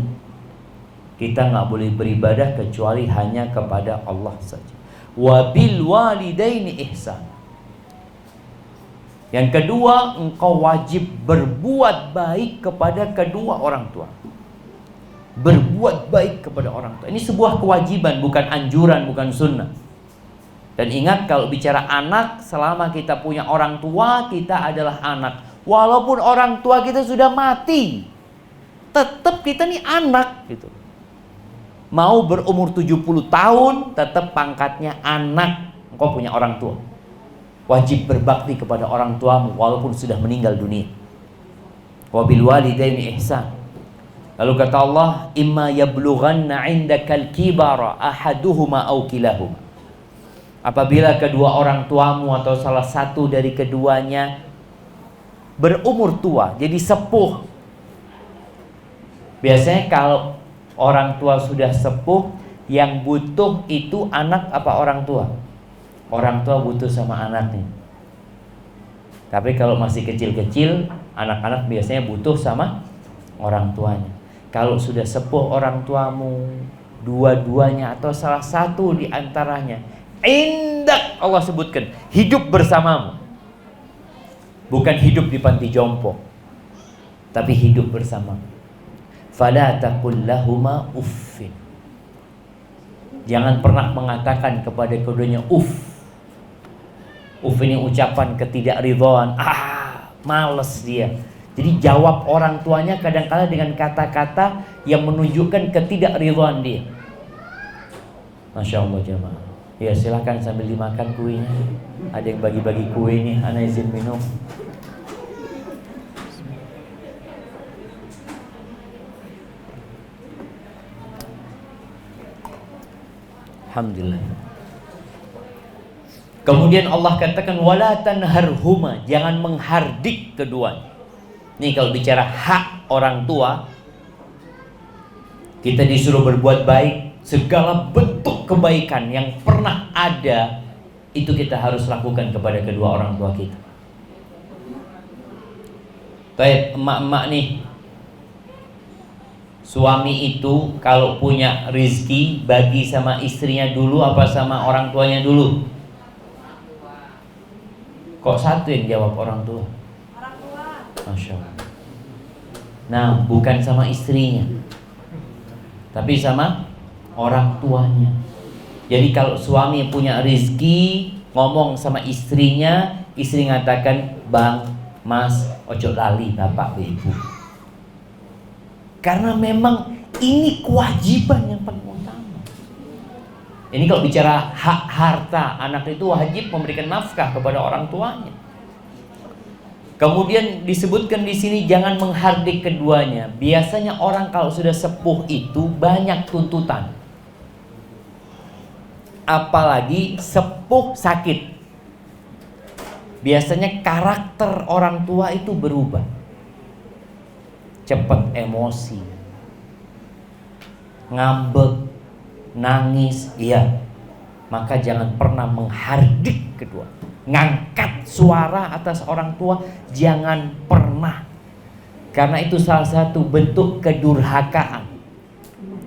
Kita nggak boleh beribadah kecuali hanya kepada Allah saja. Wa bil walidaini ihsan. Yang kedua, engkau wajib berbuat baik kepada kedua orang tua. Berbuat baik kepada orang tua. Ini sebuah kewajiban, bukan anjuran, bukan sunnah. Dan ingat, kalau bicara anak, selama kita punya orang tua, kita adalah anak. Walaupun orang tua kita sudah mati, tetap kita nih anak gitu. Mau berumur 70 tahun, tetap pangkatnya anak. Engkau punya orang tua. Wajib berbakti kepada orang tuamu walaupun sudah meninggal dunia. Wa bil walidaini ihsan. Lalu kata Allah, imma yablughanna 'indakal kibara ahaduhuma aw kilahuma. Apabila kedua orang tuamu atau salah satu dari keduanya berumur tua, jadi sepuh. Biasanya kalau orang tua sudah sepuh, yang butuh itu anak apa orang tua? Orang tua butuh sama anaknya. Tapi kalau masih kecil-kecil, anak-anak biasanya butuh sama orang tuanya. Kalau sudah sepuh orang tuamu, dua-duanya atau salah satu di antaranya, indak, Allah sebutkan, hidup bersamamu. Bukan hidup di panti jompo, tapi hidup bersama. Fala taqul lahuma uffin. Jangan pernah mengatakan kepada keduanya uff. Uff ini ucapan ketidakridhaan. Males dia. Jadi jawab orang tuanya kadang-kala dengan kata-kata yang menunjukkan ketidakridhaan dia. Masya Allah jemaah. Ya silahkan sambil dimakan kuenya. Ada yang bagi-bagi kue nih. Ana izin minum. Alhamdulillah. Kemudian Allah katakan wala tanharhuma, jangan menghardik keduanya. Nih kalau bicara hak orang tua, kita disuruh berbuat baik, segala bentuk kebaikan yang pernah ada itu kita harus lakukan kepada kedua orang tua kita. Baik, emak-emak nih, suami itu kalau punya rizki bagi sama istrinya dulu apa sama orang tuanya dulu? Kok satu yang jawab orang tua? Orang tua. Masya Allah. Nah, bukan sama istrinya, tapi sama orang tuanya. Jadi kalau suami punya rizki, ngomong sama istrinya, istri ngatakan, bang, mas, ojo lali bapak ibu. Karena memang ini kewajiban yang paling utama. Ini kalau bicara hak harta, anak itu wajib memberikan nafkah kepada orang tuanya. Kemudian disebutkan di sini jangan menghardik keduanya. Biasanya orang kalau sudah sepuh itu banyak tuntutan. Apalagi sepuh sakit. Biasanya karakter orang tua itu berubah. Cepat emosi, ngambek, nangis, iya. Maka jangan pernah menghardik kedua. Ngangkat suara atas orang tua, jangan pernah. Karena itu salah satu bentuk kedurhakaan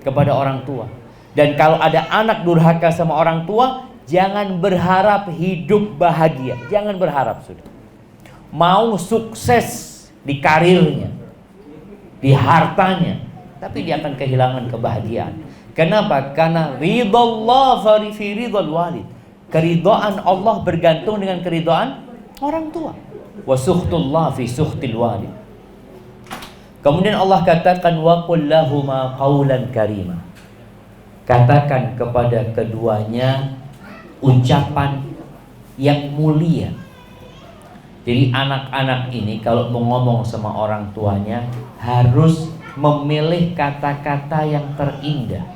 kepada orang tua. Dan kalau ada anak durhaka sama orang tua, jangan berharap hidup bahagia. Jangan berharap sudah. Mau sukses di karirnya, di hartanya, tapi dia akan kehilangan kebahagiaan. Kenapa? Karena ridallah fi ridal walid. Keridhaan Allah bergantung dengan keridhaan orang tua. Wa sukhtullah fi sukhtil walid. Kemudian Allah katakan wa qul lahuma qawlan karima. Katakan kepada keduanya ucapan yang mulia. Jadi anak-anak ini kalau mau ngomong sama orang tuanya harus memilih kata-kata yang terindah.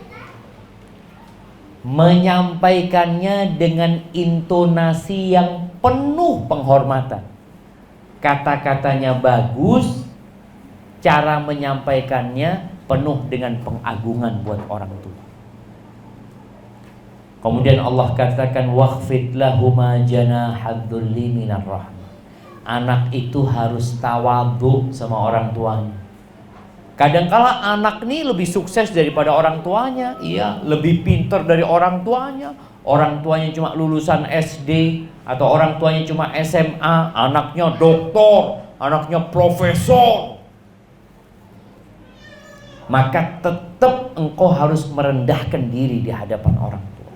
Menyampaikannya dengan intonasi yang penuh penghormatan. Kata-katanya bagus, cara menyampaikannya penuh dengan pengagungan buat orang tua. Kemudian Allah katakan waqfid lahuma janahadzulli minar rahmah. Anak itu harus tawadhu sama orang tuanya. Kadangkala anak nih lebih sukses daripada orang tuanya, iya, lebih pintar dari orang tuanya. Orang tuanya cuma lulusan SD atau orang tuanya cuma SMA, anaknya doktor, anaknya profesor. Maka tetap engkau harus merendahkan diri di hadapan orang tua.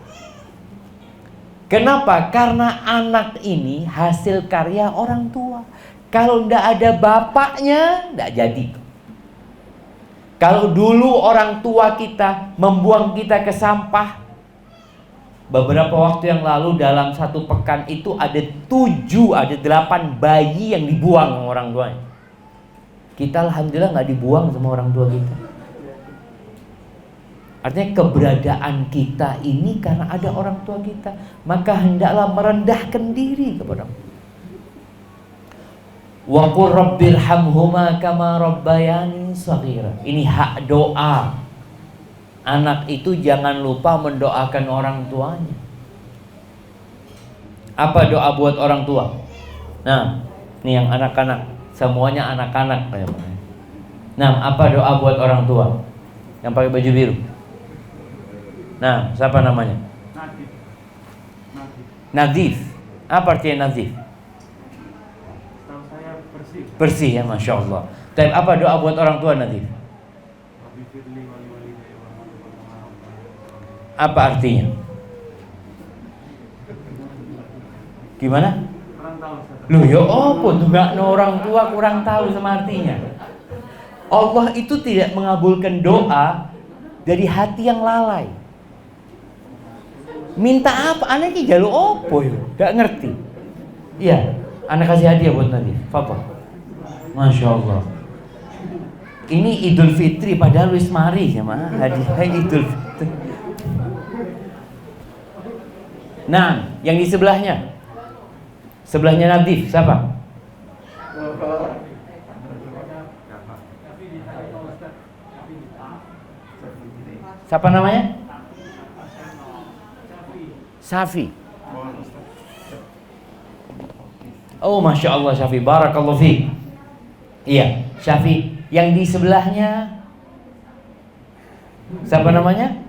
Kenapa? Karena anak ini hasil karya orang tua. Kalau ndak ada bapaknya, ndak jadi. Kalau dulu orang tua kita membuang kita ke sampah, beberapa waktu yang lalu dalam satu pekan itu ada 8 bayi yang dibuang sama orang tuanya. Kita alhamdulillah nggak dibuang sama orang tua kita. Artinya keberadaan kita ini karena ada orang tua kita. Maka hendaklah merendahkan diri kepada Allah. Wa qur rabbirhamhuma kama rabbayani shaghira. Ini hak doa. Anak itu jangan lupa mendoakan orang tuanya. Apa doa buat orang tua? Nah, ini yang anak-anak, semuanya anak-anak. Nah, apa doa buat orang tua? Yang pakai baju biru. Nah, siapa namanya? Nadif. Nadif. Apa artinya Nadif? Tahu saya bersih. Bersih ya, Masya Allah. Tapi apa doa buat orang tua Nadif? Apa artinya? Gimana? Kurang tahu. Loh ya apa tuh gak orang tua kurang tahu sama artinya. Allah itu tidak mengabulkan doa dari hati yang lalai. Minta apa? Anak ini jalur opo ya? Gak ngerti. Iya, anak kasih hadiah buat Nadif. Papa. Masya Allah. Ini Idul Fitri padahal wis mari ya mah. Hadiah Idul Fitri. Nah, yang di sebelahnya. Sebelahnya Nadif, siapa? Siapa namanya? Safi. Oh, Masya Allah Syafi, barakallahu fiik. Iya, Syafi. Yang di sebelahnya siapa namanya?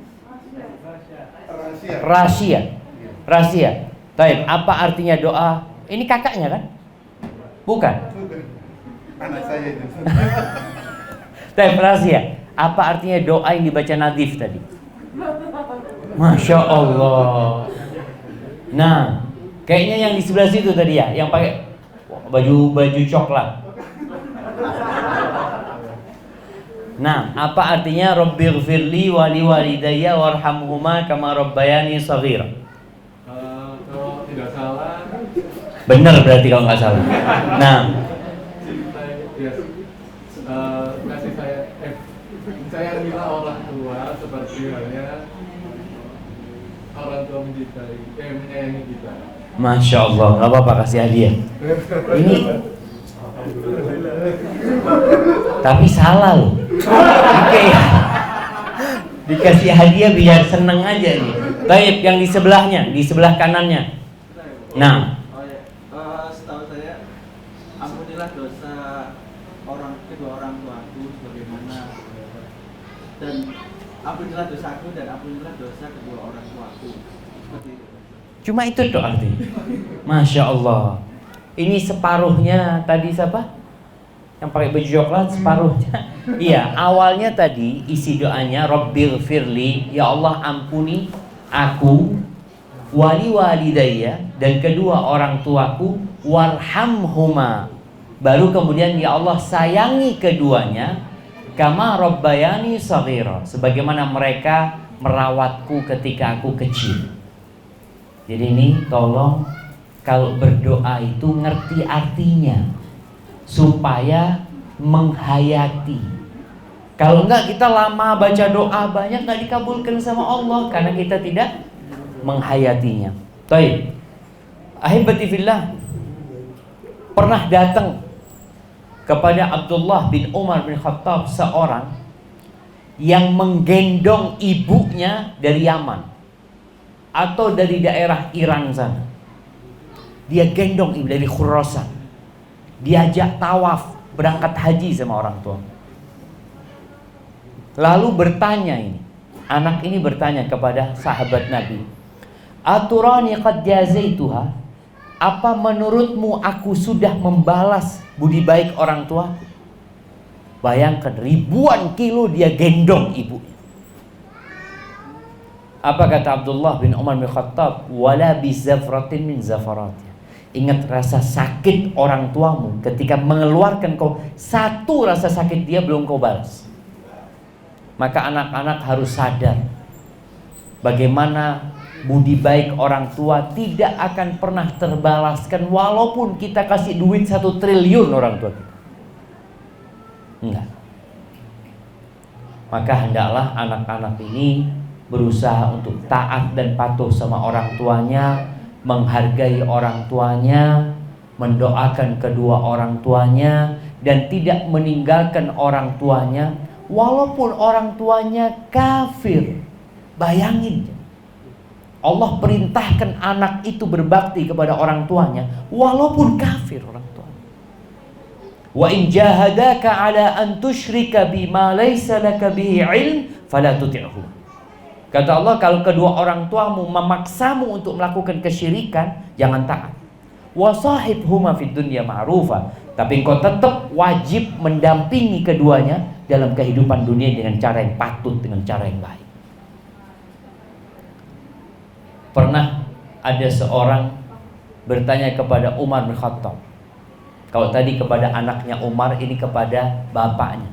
Rasia. Baik, apa artinya doa? Ini kakaknya kan? Bukan. Anak saya itu. Baik, Rasia. Apa artinya doa yang dibaca Nadif tadi? Masya Allah. Nah, kayaknya yang di sebelah situ tadi ya, yang pakai baju coklat. Nah, apa artinya Rabbighfirli wa liwalidayya warhamhuma kama rabbayani shaghira? Kalau tidak salah, Benar berarti kalau nggak salah. Nah, kasih sayangilah orang tua seperti halnya orang tua menyayangi kita. Masya Allah, nggak apa-apa kasih hadiah. Ini tapi salah loh. Oke, dikasih hadiah biar seneng aja nih. Baik, yang di sebelahnya, di sebelah kanannya. Nah, setahu saya, ampunilah dosa kedua orang tuaku sebagaimana, dan ampunilah dosaku dan ampunilah dosa kedua orang tuaku. Seperti itu. cuma itu doh artinya. Masya Allah. Ini separuhnya tadi siapa? Yang pakai baju coklat separuhnya. Iya, awalnya tadi isi doanya Rabbighfirli, ya Allah ampuni aku, wali walidayya, dan kedua orang tuaku, warhamhuma. Baru kemudian ya Allah sayangi keduanya, kama rabbayani shaghira, sebagaimana mereka merawatku ketika aku kecil. Jadi ini tolong kalau berdoa itu ngerti artinya supaya menghayati. Kalau enggak kita lama baca doa banyak enggak dikabulkan sama Allah karena kita tidak menghayatinya. Baik. Ahibati fillah, pernah datang kepada Abdullah bin Umar bin Khattab seorang yang menggendong ibunya dari Yaman atau dari daerah Iran sana. Dia gendong ibu dari Khurasan. Diajak tawaf berangkat haji sama orang tua. Lalu bertanya ini, anak ini bertanya kepada sahabat Nabi, aturani qad jazaituha, apa menurutmu aku sudah membalas budi baik orang tuaku? Bayangkan ribuan kilo dia gendong ibunya. Apa kata Abdullah bin Umar bin Khattab? Wala bizafratin min zafaratnya. Ingat rasa sakit orang tuamu ketika mengeluarkan kau satu rasa sakit dia belum kau balas. Maka anak-anak harus sadar bagaimana budi baik orang tua tidak akan pernah terbalaskan walaupun kita kasih duit 1 triliun orang tua kita. Enggak. Maka hendaklah anak-anak ini berusaha untuk taat dan patuh sama orang tuanya, menghargai orang tuanya, mendoakan kedua orang tuanya, dan tidak meninggalkan orang tuanya walaupun orang tuanya kafir. Bayangin, Allah perintahkan anak itu berbakti kepada orang tuanya walaupun kafir orang tuanya. Wa in jahadaka ala an tusyrika bima laysa laka bihi ilm fala tuti'huma. Kata Allah, kalau kedua orang tuamu memaksamu untuk melakukan kesyirikan, jangan taat. Wasahibhuma fid dunya ma'rufa, tapi engkau tetap wajib mendampingi keduanya dalam kehidupan dunia dengan cara yang patut, dengan cara yang baik. Pernah ada seorang bertanya kepada Umar bin Khattab. Kalau tadi kepada anaknya Umar, ini kepada bapaknya,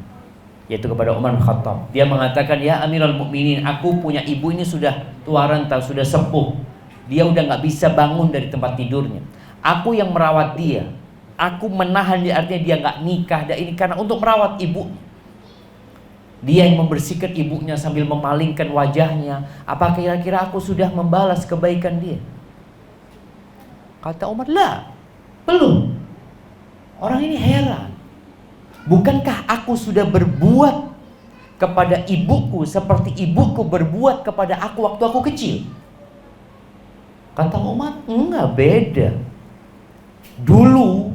yaitu kepada Umar bin Khattab. Dia mengatakan, ya Amirul Mukminin, aku punya ibu ini sudah tua renta, sudah sepuh. Dia udah gak bisa bangun dari tempat tidurnya. Aku yang merawat dia. Aku menahan dia, artinya dia gak nikah. Dan ini karena untuk merawat ibu. Dia yang membersihkan ibunya sambil memalingkan wajahnya. Apa kira-kira aku sudah membalas kebaikan dia? Kata Umar, lah, belum. Orang ini heran. Bukankah aku sudah berbuat kepada ibuku seperti ibuku berbuat kepada aku waktu aku kecil? Kata Umar, enggak, beda. Dulu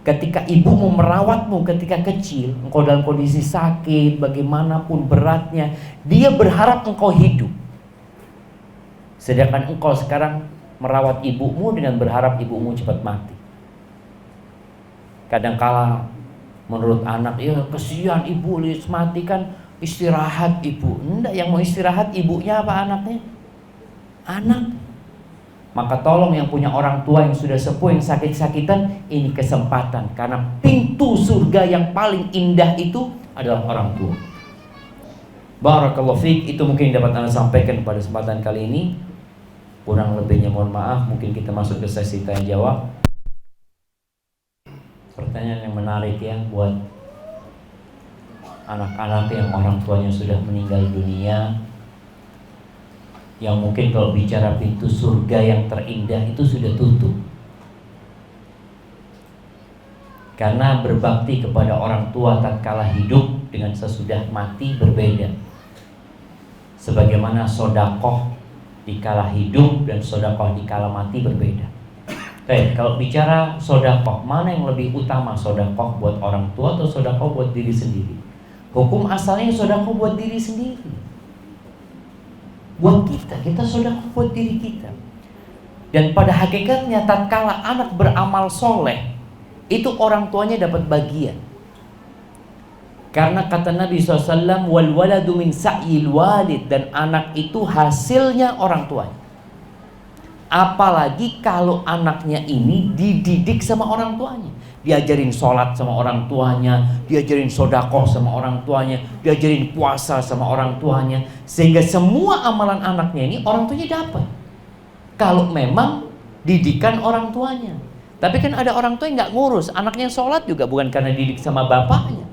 ketika ibumu merawatmu ketika kecil, engkau dalam kondisi sakit, bagaimanapun beratnya, dia berharap engkau hidup. Sedangkan engkau sekarang merawat ibumu dengan berharap ibumu cepat mati. Kadangkala menurut anak, ya kesian ibu mati kan, istirahat ibu. Enggak, yang mau istirahat ibunya apa anaknya? Anak. Maka tolong yang punya orang tua yang sudah sepuh, yang sakit-sakitan, ini kesempatan. Karena pintu surga yang paling indah itu adalah orang tua. Barakallahu fiik, itu mungkin dapat Anda sampaikan pada kesempatan kali ini. Kurang lebihnya mohon maaf. Mungkin kita masuk ke sesi tanya jawab. Pertanyaan yang menarik ya buat anak-anak yang orang tuanya sudah meninggal dunia, yang mungkin kalau bicara pintu surga yang terindah itu sudah tutup. Karena berbakti kepada orang tua tatkala hidup dengan sesudah mati berbeda. Sebagaimana sodakoh dikala hidup dan sodakoh dikala mati berbeda. Baik, kalau bicara sodakoh, mana yang lebih utama, sodakoh buat orang tua atau sodakoh buat diri sendiri? Hukum asalnya sodakoh buat diri sendiri. Buat kita sodakoh buat diri kita. Dan pada hakikatnya tatkala anak beramal soleh, itu orang tuanya dapat bagian. Karena kata Nabi SAW, wal waladu min sa'yil walid, dan anak itu hasilnya orang tuanya. Apalagi kalau anaknya ini dididik sama orang tuanya, diajarin sholat sama orang tuanya, diajarin sodakoh sama orang tuanya, diajarin puasa sama orang tuanya, sehingga semua amalan anaknya ini orang tuanya dapat. Kalau memang didikan orang tuanya. Tapi kan ada orang tua yang nggak ngurus, anaknya sholat juga bukan karena didik sama bapaknya,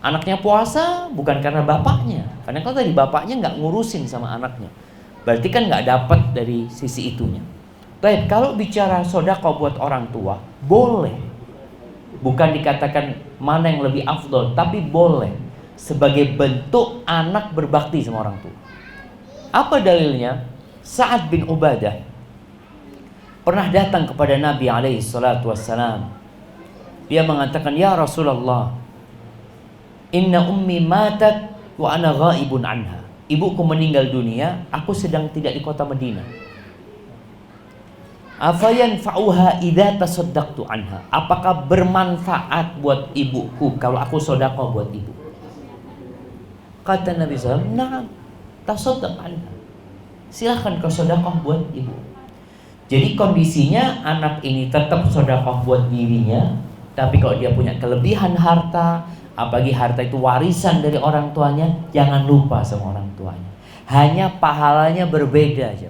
anaknya puasa bukan karena bapaknya, karena kalau tadi bapaknya nggak ngurusin sama anaknya, berarti kan nggak dapat dari sisi itunya. Baik, kalau bicara sedekah buat orang tua, boleh. Bukan dikatakan mana yang lebih afdol, tapi boleh sebagai bentuk anak berbakti sama orang tua. Apa dalilnya? Sa'ad bin Ubadah pernah datang kepada Nabi alaihi salatu wassalam. Dia mengatakan, "Ya Rasulullah, inna ummi matat wa ana ghaibun anha. Ibuku meninggal dunia, aku sedang tidak di kota Madinah. Afayan fa'uha idza tasaddaqtu anha. Apakah bermanfaat buat ibuku kalau aku sedekah buat ibu? Kata Nabi SAW, "Na'am, tasaddaq anha." Silahkan kau sedekah buat ibu. Jadi kondisinya anak ini tetap sedekah buat dirinya, tapi kalau dia punya kelebihan harta, apalagi harta itu warisan dari orang tuanya, jangan lupa sama orang tuanya. Hanya pahalanya berbeda aja.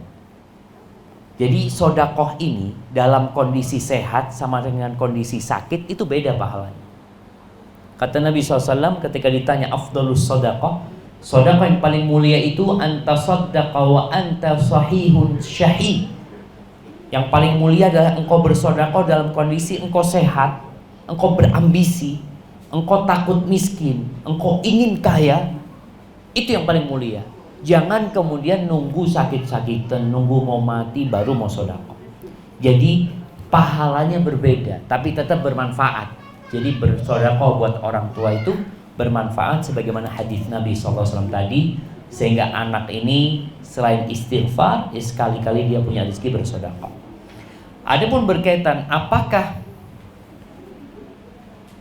Jadi sedekah ini dalam kondisi sehat sama dengan kondisi sakit itu beda pahalanya. Kata Nabi SAW ketika ditanya afdalus sedekah, sedekah yang paling mulia itu anta saddaqa wa anta sahihun syahid. Yang paling mulia adalah engkau bersedekah dalam kondisi engkau sehat, engkau berambisi, engkau takut miskin, engkau ingin kaya. Itu yang paling mulia. Jangan kemudian nunggu sakit-sakitan, nunggu mau mati baru mau sedekah. Jadi pahalanya berbeda, tapi tetap bermanfaat. Jadi bersedekah buat orang tua itu bermanfaat sebagaimana hadis Nabi SAW tadi, sehingga anak ini selain istighfar, sekali-kali dia punya rezeki bersedekah. Adapun berkaitan apakah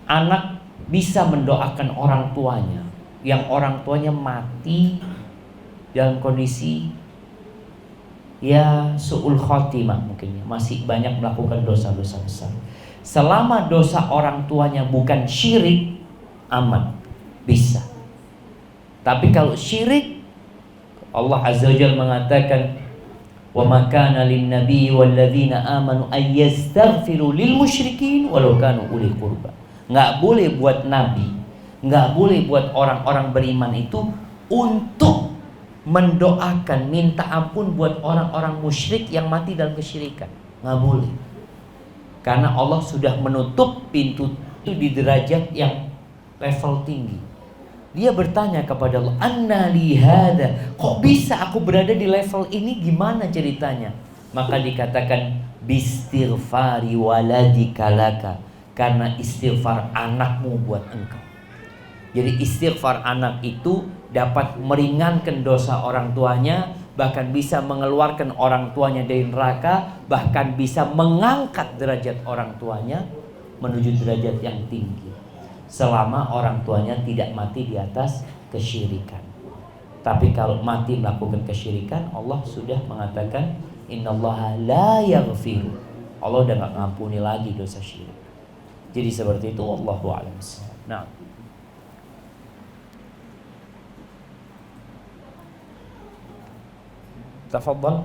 anak bisa mendoakan orang tuanya yang orang tuanya mati dalam kondisi ya su'ul khotimah, mungkin masih banyak melakukan dosa-dosa besar. Selama dosa orang tuanya bukan syirik, aman, bisa. Tapi kalau syirik, Allah Azza wa Jalla mengatakan, wa ma kana lin nabiy wal ladzina amanu ay yastaghfiru lil musyrikin walau kanu uli qurba. Enggak boleh buat nabi, enggak boleh buat orang-orang beriman itu untuk mendoakan minta ampun buat orang-orang musyrik yang mati dalam kesyirikan. Enggak boleh. Karena Allah sudah menutup pintu itu di derajat yang level tinggi. Dia bertanya kepada Allah, "Anna li hada?" Kok bisa aku berada di level ini, gimana ceritanya? Maka dikatakan bistighfari waladika laka, karena istighfar anakmu buat engkau. Jadi istighfar anak itu dapat meringankan dosa orang tuanya, bahkan bisa mengeluarkan orang tuanya dari neraka, bahkan bisa mengangkat derajat orang tuanya menuju derajat yang tinggi. Selama orang tuanya tidak mati di atas kesyirikan. Tapi kalau mati melakukan kesyirikan, Allah sudah mengatakan innallaha la yaghfiru. Allah udah gak ngampuni lagi dosa syirik. Jadi seperti itu, wallahu a'lam. Nah, tafadhal.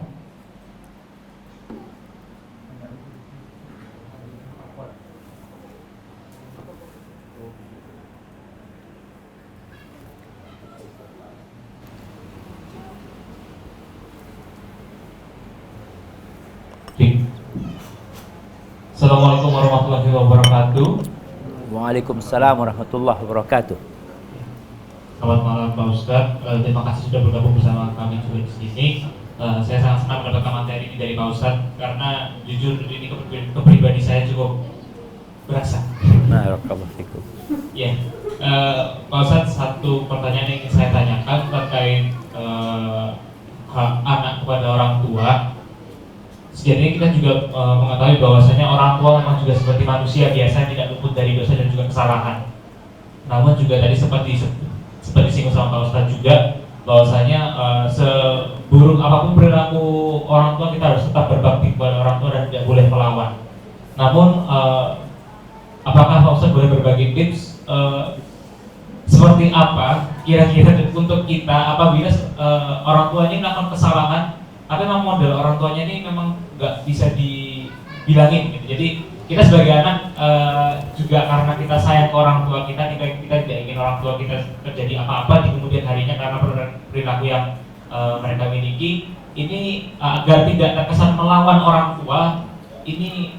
Assalamualaikum warahmatullahi wabarakatuh. Waalaikumsalam warahmatullahi wabarakatuh. Selamat malam Pak Ustadz. Terima kasih sudah bergabung bersama kami juga di sini. Saya sangat senang mendapatkan materi ini dari Pak Ustadz karena jujur ini kepribadi saya cukup berasa. Nah, barakallahu fikum. Ya, Pak Ustadz, satu pertanyaan yang ingin saya tanyakan terkait hak anak kepada orang tua. Sejatinya kita juga mengetahui bahwasanya orang tua memang juga seperti manusia biasa, tidak luput dari dosa dan juga kesalahan. Namun juga tadi seperti disinggung sama Pak Ustadz juga bahwasanya seburuk apapun perilaku orang tua, kita harus tetap berbakti kepada orang tua dan tidak boleh melawan. Namun apakah Pak Ustadz boleh berbagi tips seperti apa kira-kira untuk kita apabila orang tuanya melakukan kesalahan, tapi memang model orang tuanya ini memang nggak bisa dibilangin gitu. Jadi kita sebagai anak juga karena kita sayang ke orang tua kita tidak ingin orang tua kita terjadi apa-apa di kemudian harinya karena perilaku yang mereka miliki. Ini agar tidak terkesan melawan orang tua, ini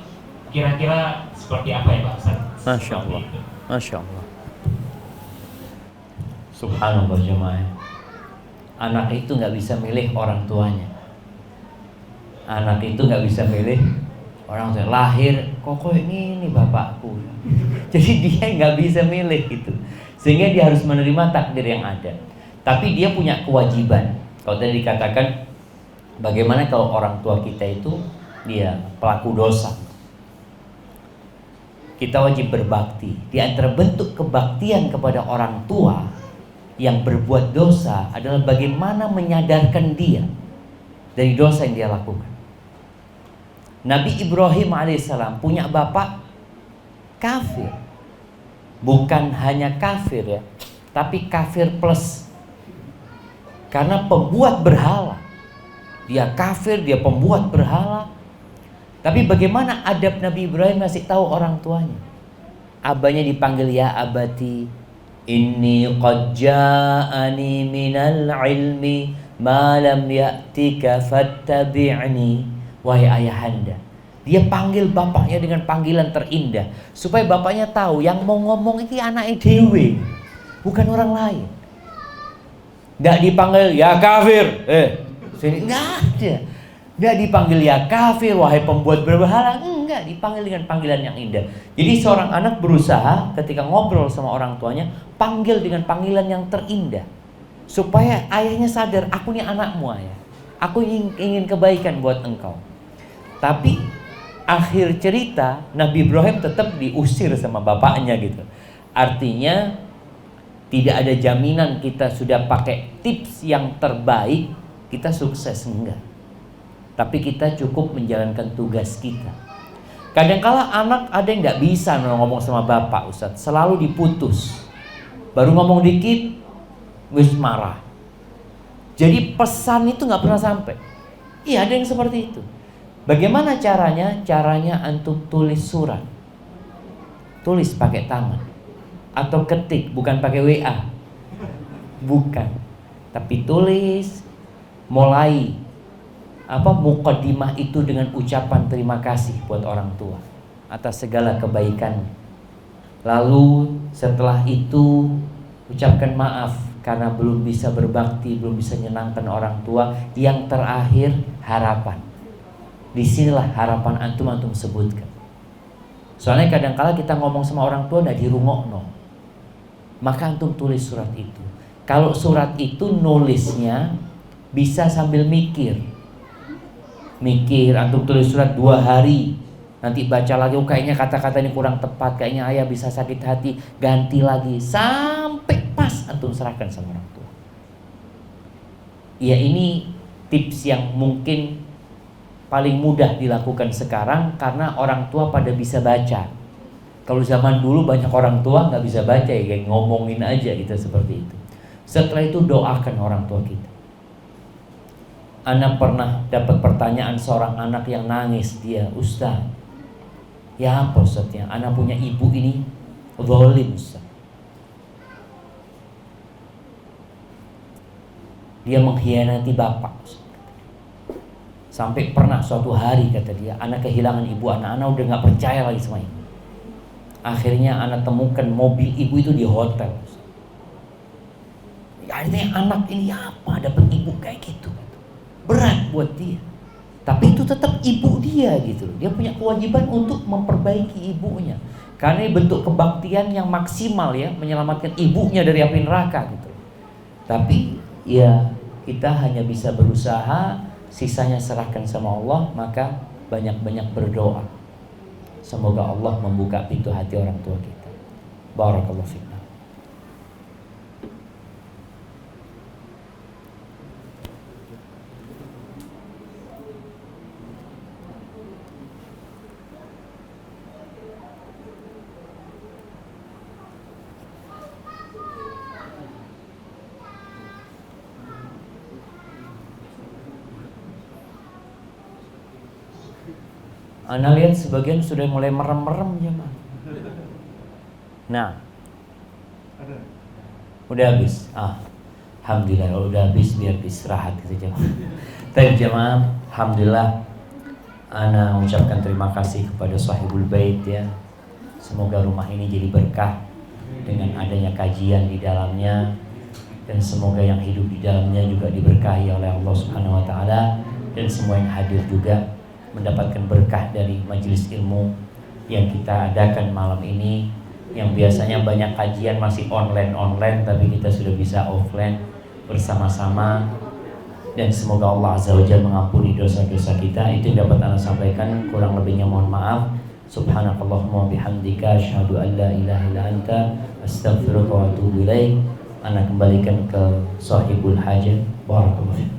kira-kira seperti apa ya Pak Ustaz? Masya Allah, Masya Allah. Subhanallah jemaah. Anak itu nggak bisa milih orang tuanya. Anak itu nggak bisa milih orang tua. Lahir kok ini bapakku. Jadi dia nggak bisa milih gitu. Sehingga dia harus menerima takdir yang ada. Tapi dia punya kewajiban. Kalau tadi dikatakan, bagaimana kalau orang tua kita itu dia pelaku dosa? Kita wajib berbakti. Di antara bentuk kebaktian kepada orang tua yang berbuat dosa adalah bagaimana menyadarkan dia dari dosa yang dia lakukan. Nabi Ibrahim alaihissalam punya bapak kafir. Bukan hanya kafir ya, tapi kafir plus. Karena pembuat berhala. Dia kafir, dia pembuat berhala. Tapi bagaimana adab Nabi Ibrahim ngasih tahu orang tuanya? Abahnya dipanggil ya abati, inni qad ja'ani minal ilmi ma lam ya'tika fattabi'ni. Wahai ayahanda. Dia panggil bapaknya dengan panggilan terindah supaya bapaknya tahu yang mau ngomong ini anaknya dewe, bukan orang lain. Nggak dipanggil ya kafir, sini nggak ada. Nggak dipanggil ya kafir, wahai pembuat berhala, enggak, dipanggil dengan panggilan yang indah. Jadi seorang anak berusaha ketika ngobrol sama orang tuanya, panggil dengan panggilan yang terindah supaya ayahnya sadar, aku ini anakmu ayah, aku ingin kebaikan buat engkau. Tapi akhir cerita Nabi Ibrahim tetap diusir sama bapaknya gitu. Artinya tidak ada jaminan kita sudah pakai tips yang terbaik kita sukses, enggak. Tapi kita cukup menjalankan tugas kita. Kadangkala anak ada yang nggak bisa ngomong sama bapak, Ustadz, selalu diputus. Baru ngomong dikit, wis marah. Jadi pesan itu nggak pernah sampai. Iya, ada yang seperti itu. Bagaimana caranya? Caranya antum tulis surat. Tulis pakai tangan. Atau ketik, bukan pakai WA. Bukan. Tapi tulis, mulai muqaddimah itu dengan ucapan terima kasih buat orang tua atas segala kebaikan. Lalu setelah itu ucapkan maaf karena belum bisa berbakti, belum bisa menyenangkan orang tua. Yang terakhir harapan. Disinilah harapan antum sebutkan. Soalnya kadang-kala kita ngomong sama orang tua nggak dirungokno. Maka antum tulis surat itu. Kalau surat itu nulisnya bisa sambil mikir, antum tulis surat 2 hari, nanti baca lagi, kayaknya kata-kata ini kurang tepat, kayaknya ayah bisa sakit hati, ganti lagi sampai pas antum serahkan sama orang tua. Ya, ini tips yang mungkin paling mudah dilakukan sekarang karena orang tua pada bisa baca. Kalau zaman dulu banyak orang tua nggak bisa baca ya, kayak ngomongin aja gitu seperti itu. Setelah itu doakan orang tua kita. Anak pernah dapat pertanyaan seorang anak yang nangis, dia, Ustaz, ya apa Ustaz ya, anak punya ibu ini zalim Ustaz. Dia mengkhianati bapak Ustaz. Sampai pernah suatu hari kata dia, anak kehilangan ibu, anak udah gak percaya lagi sama ibu. Akhirnya anak temukan mobil ibu itu di hotel. Artinya anak ini apa dapat ibu kayak gitu, berat buat dia. Tapi itu tetap ibu dia gitu. Dia punya kewajiban untuk memperbaiki ibunya. Karena ini bentuk kebaktian yang maksimal ya, menyelamatkan ibunya dari api neraka gitu. Tapi ya kita hanya bisa berusaha, sisanya serahkan sama Allah. Maka banyak-banyak berdoa. Semoga Allah membuka pintu hati orang tua kita. Barakallahu fiik. Anda lihat sebagian sudah mulai merem-merem jemaah. Nah, udah habis. Alhamdulillah, udah habis, biar istirahat gitu jemaah. Tapi jemaah, alhamdulillah, Ana ucapkan terima kasih kepada Sahibul Bait ya. Semoga rumah ini jadi berkah dengan adanya kajian di dalamnya, dan semoga yang hidup di dalamnya juga diberkahi oleh Allah Subhanahu wa taala, dan semua yang hadir juga mendapatkan berkah dari majelis ilmu yang kita adakan malam ini, yang biasanya banyak kajian masih online tapi kita sudah bisa offline. bersama-sama, dan semoga Allah Azza wa Jalla mengampuni dosa-dosa kita. Itu yang dapat Ana sampaikan, kurang lebihnya mohon maaf. Subhanakallahumma bihamdika asyhadu an la ilaha illa anta astaghfiruka wa atubu ilaik. Ana kembalikan ke sahibul hajat. Barakallahu fiik.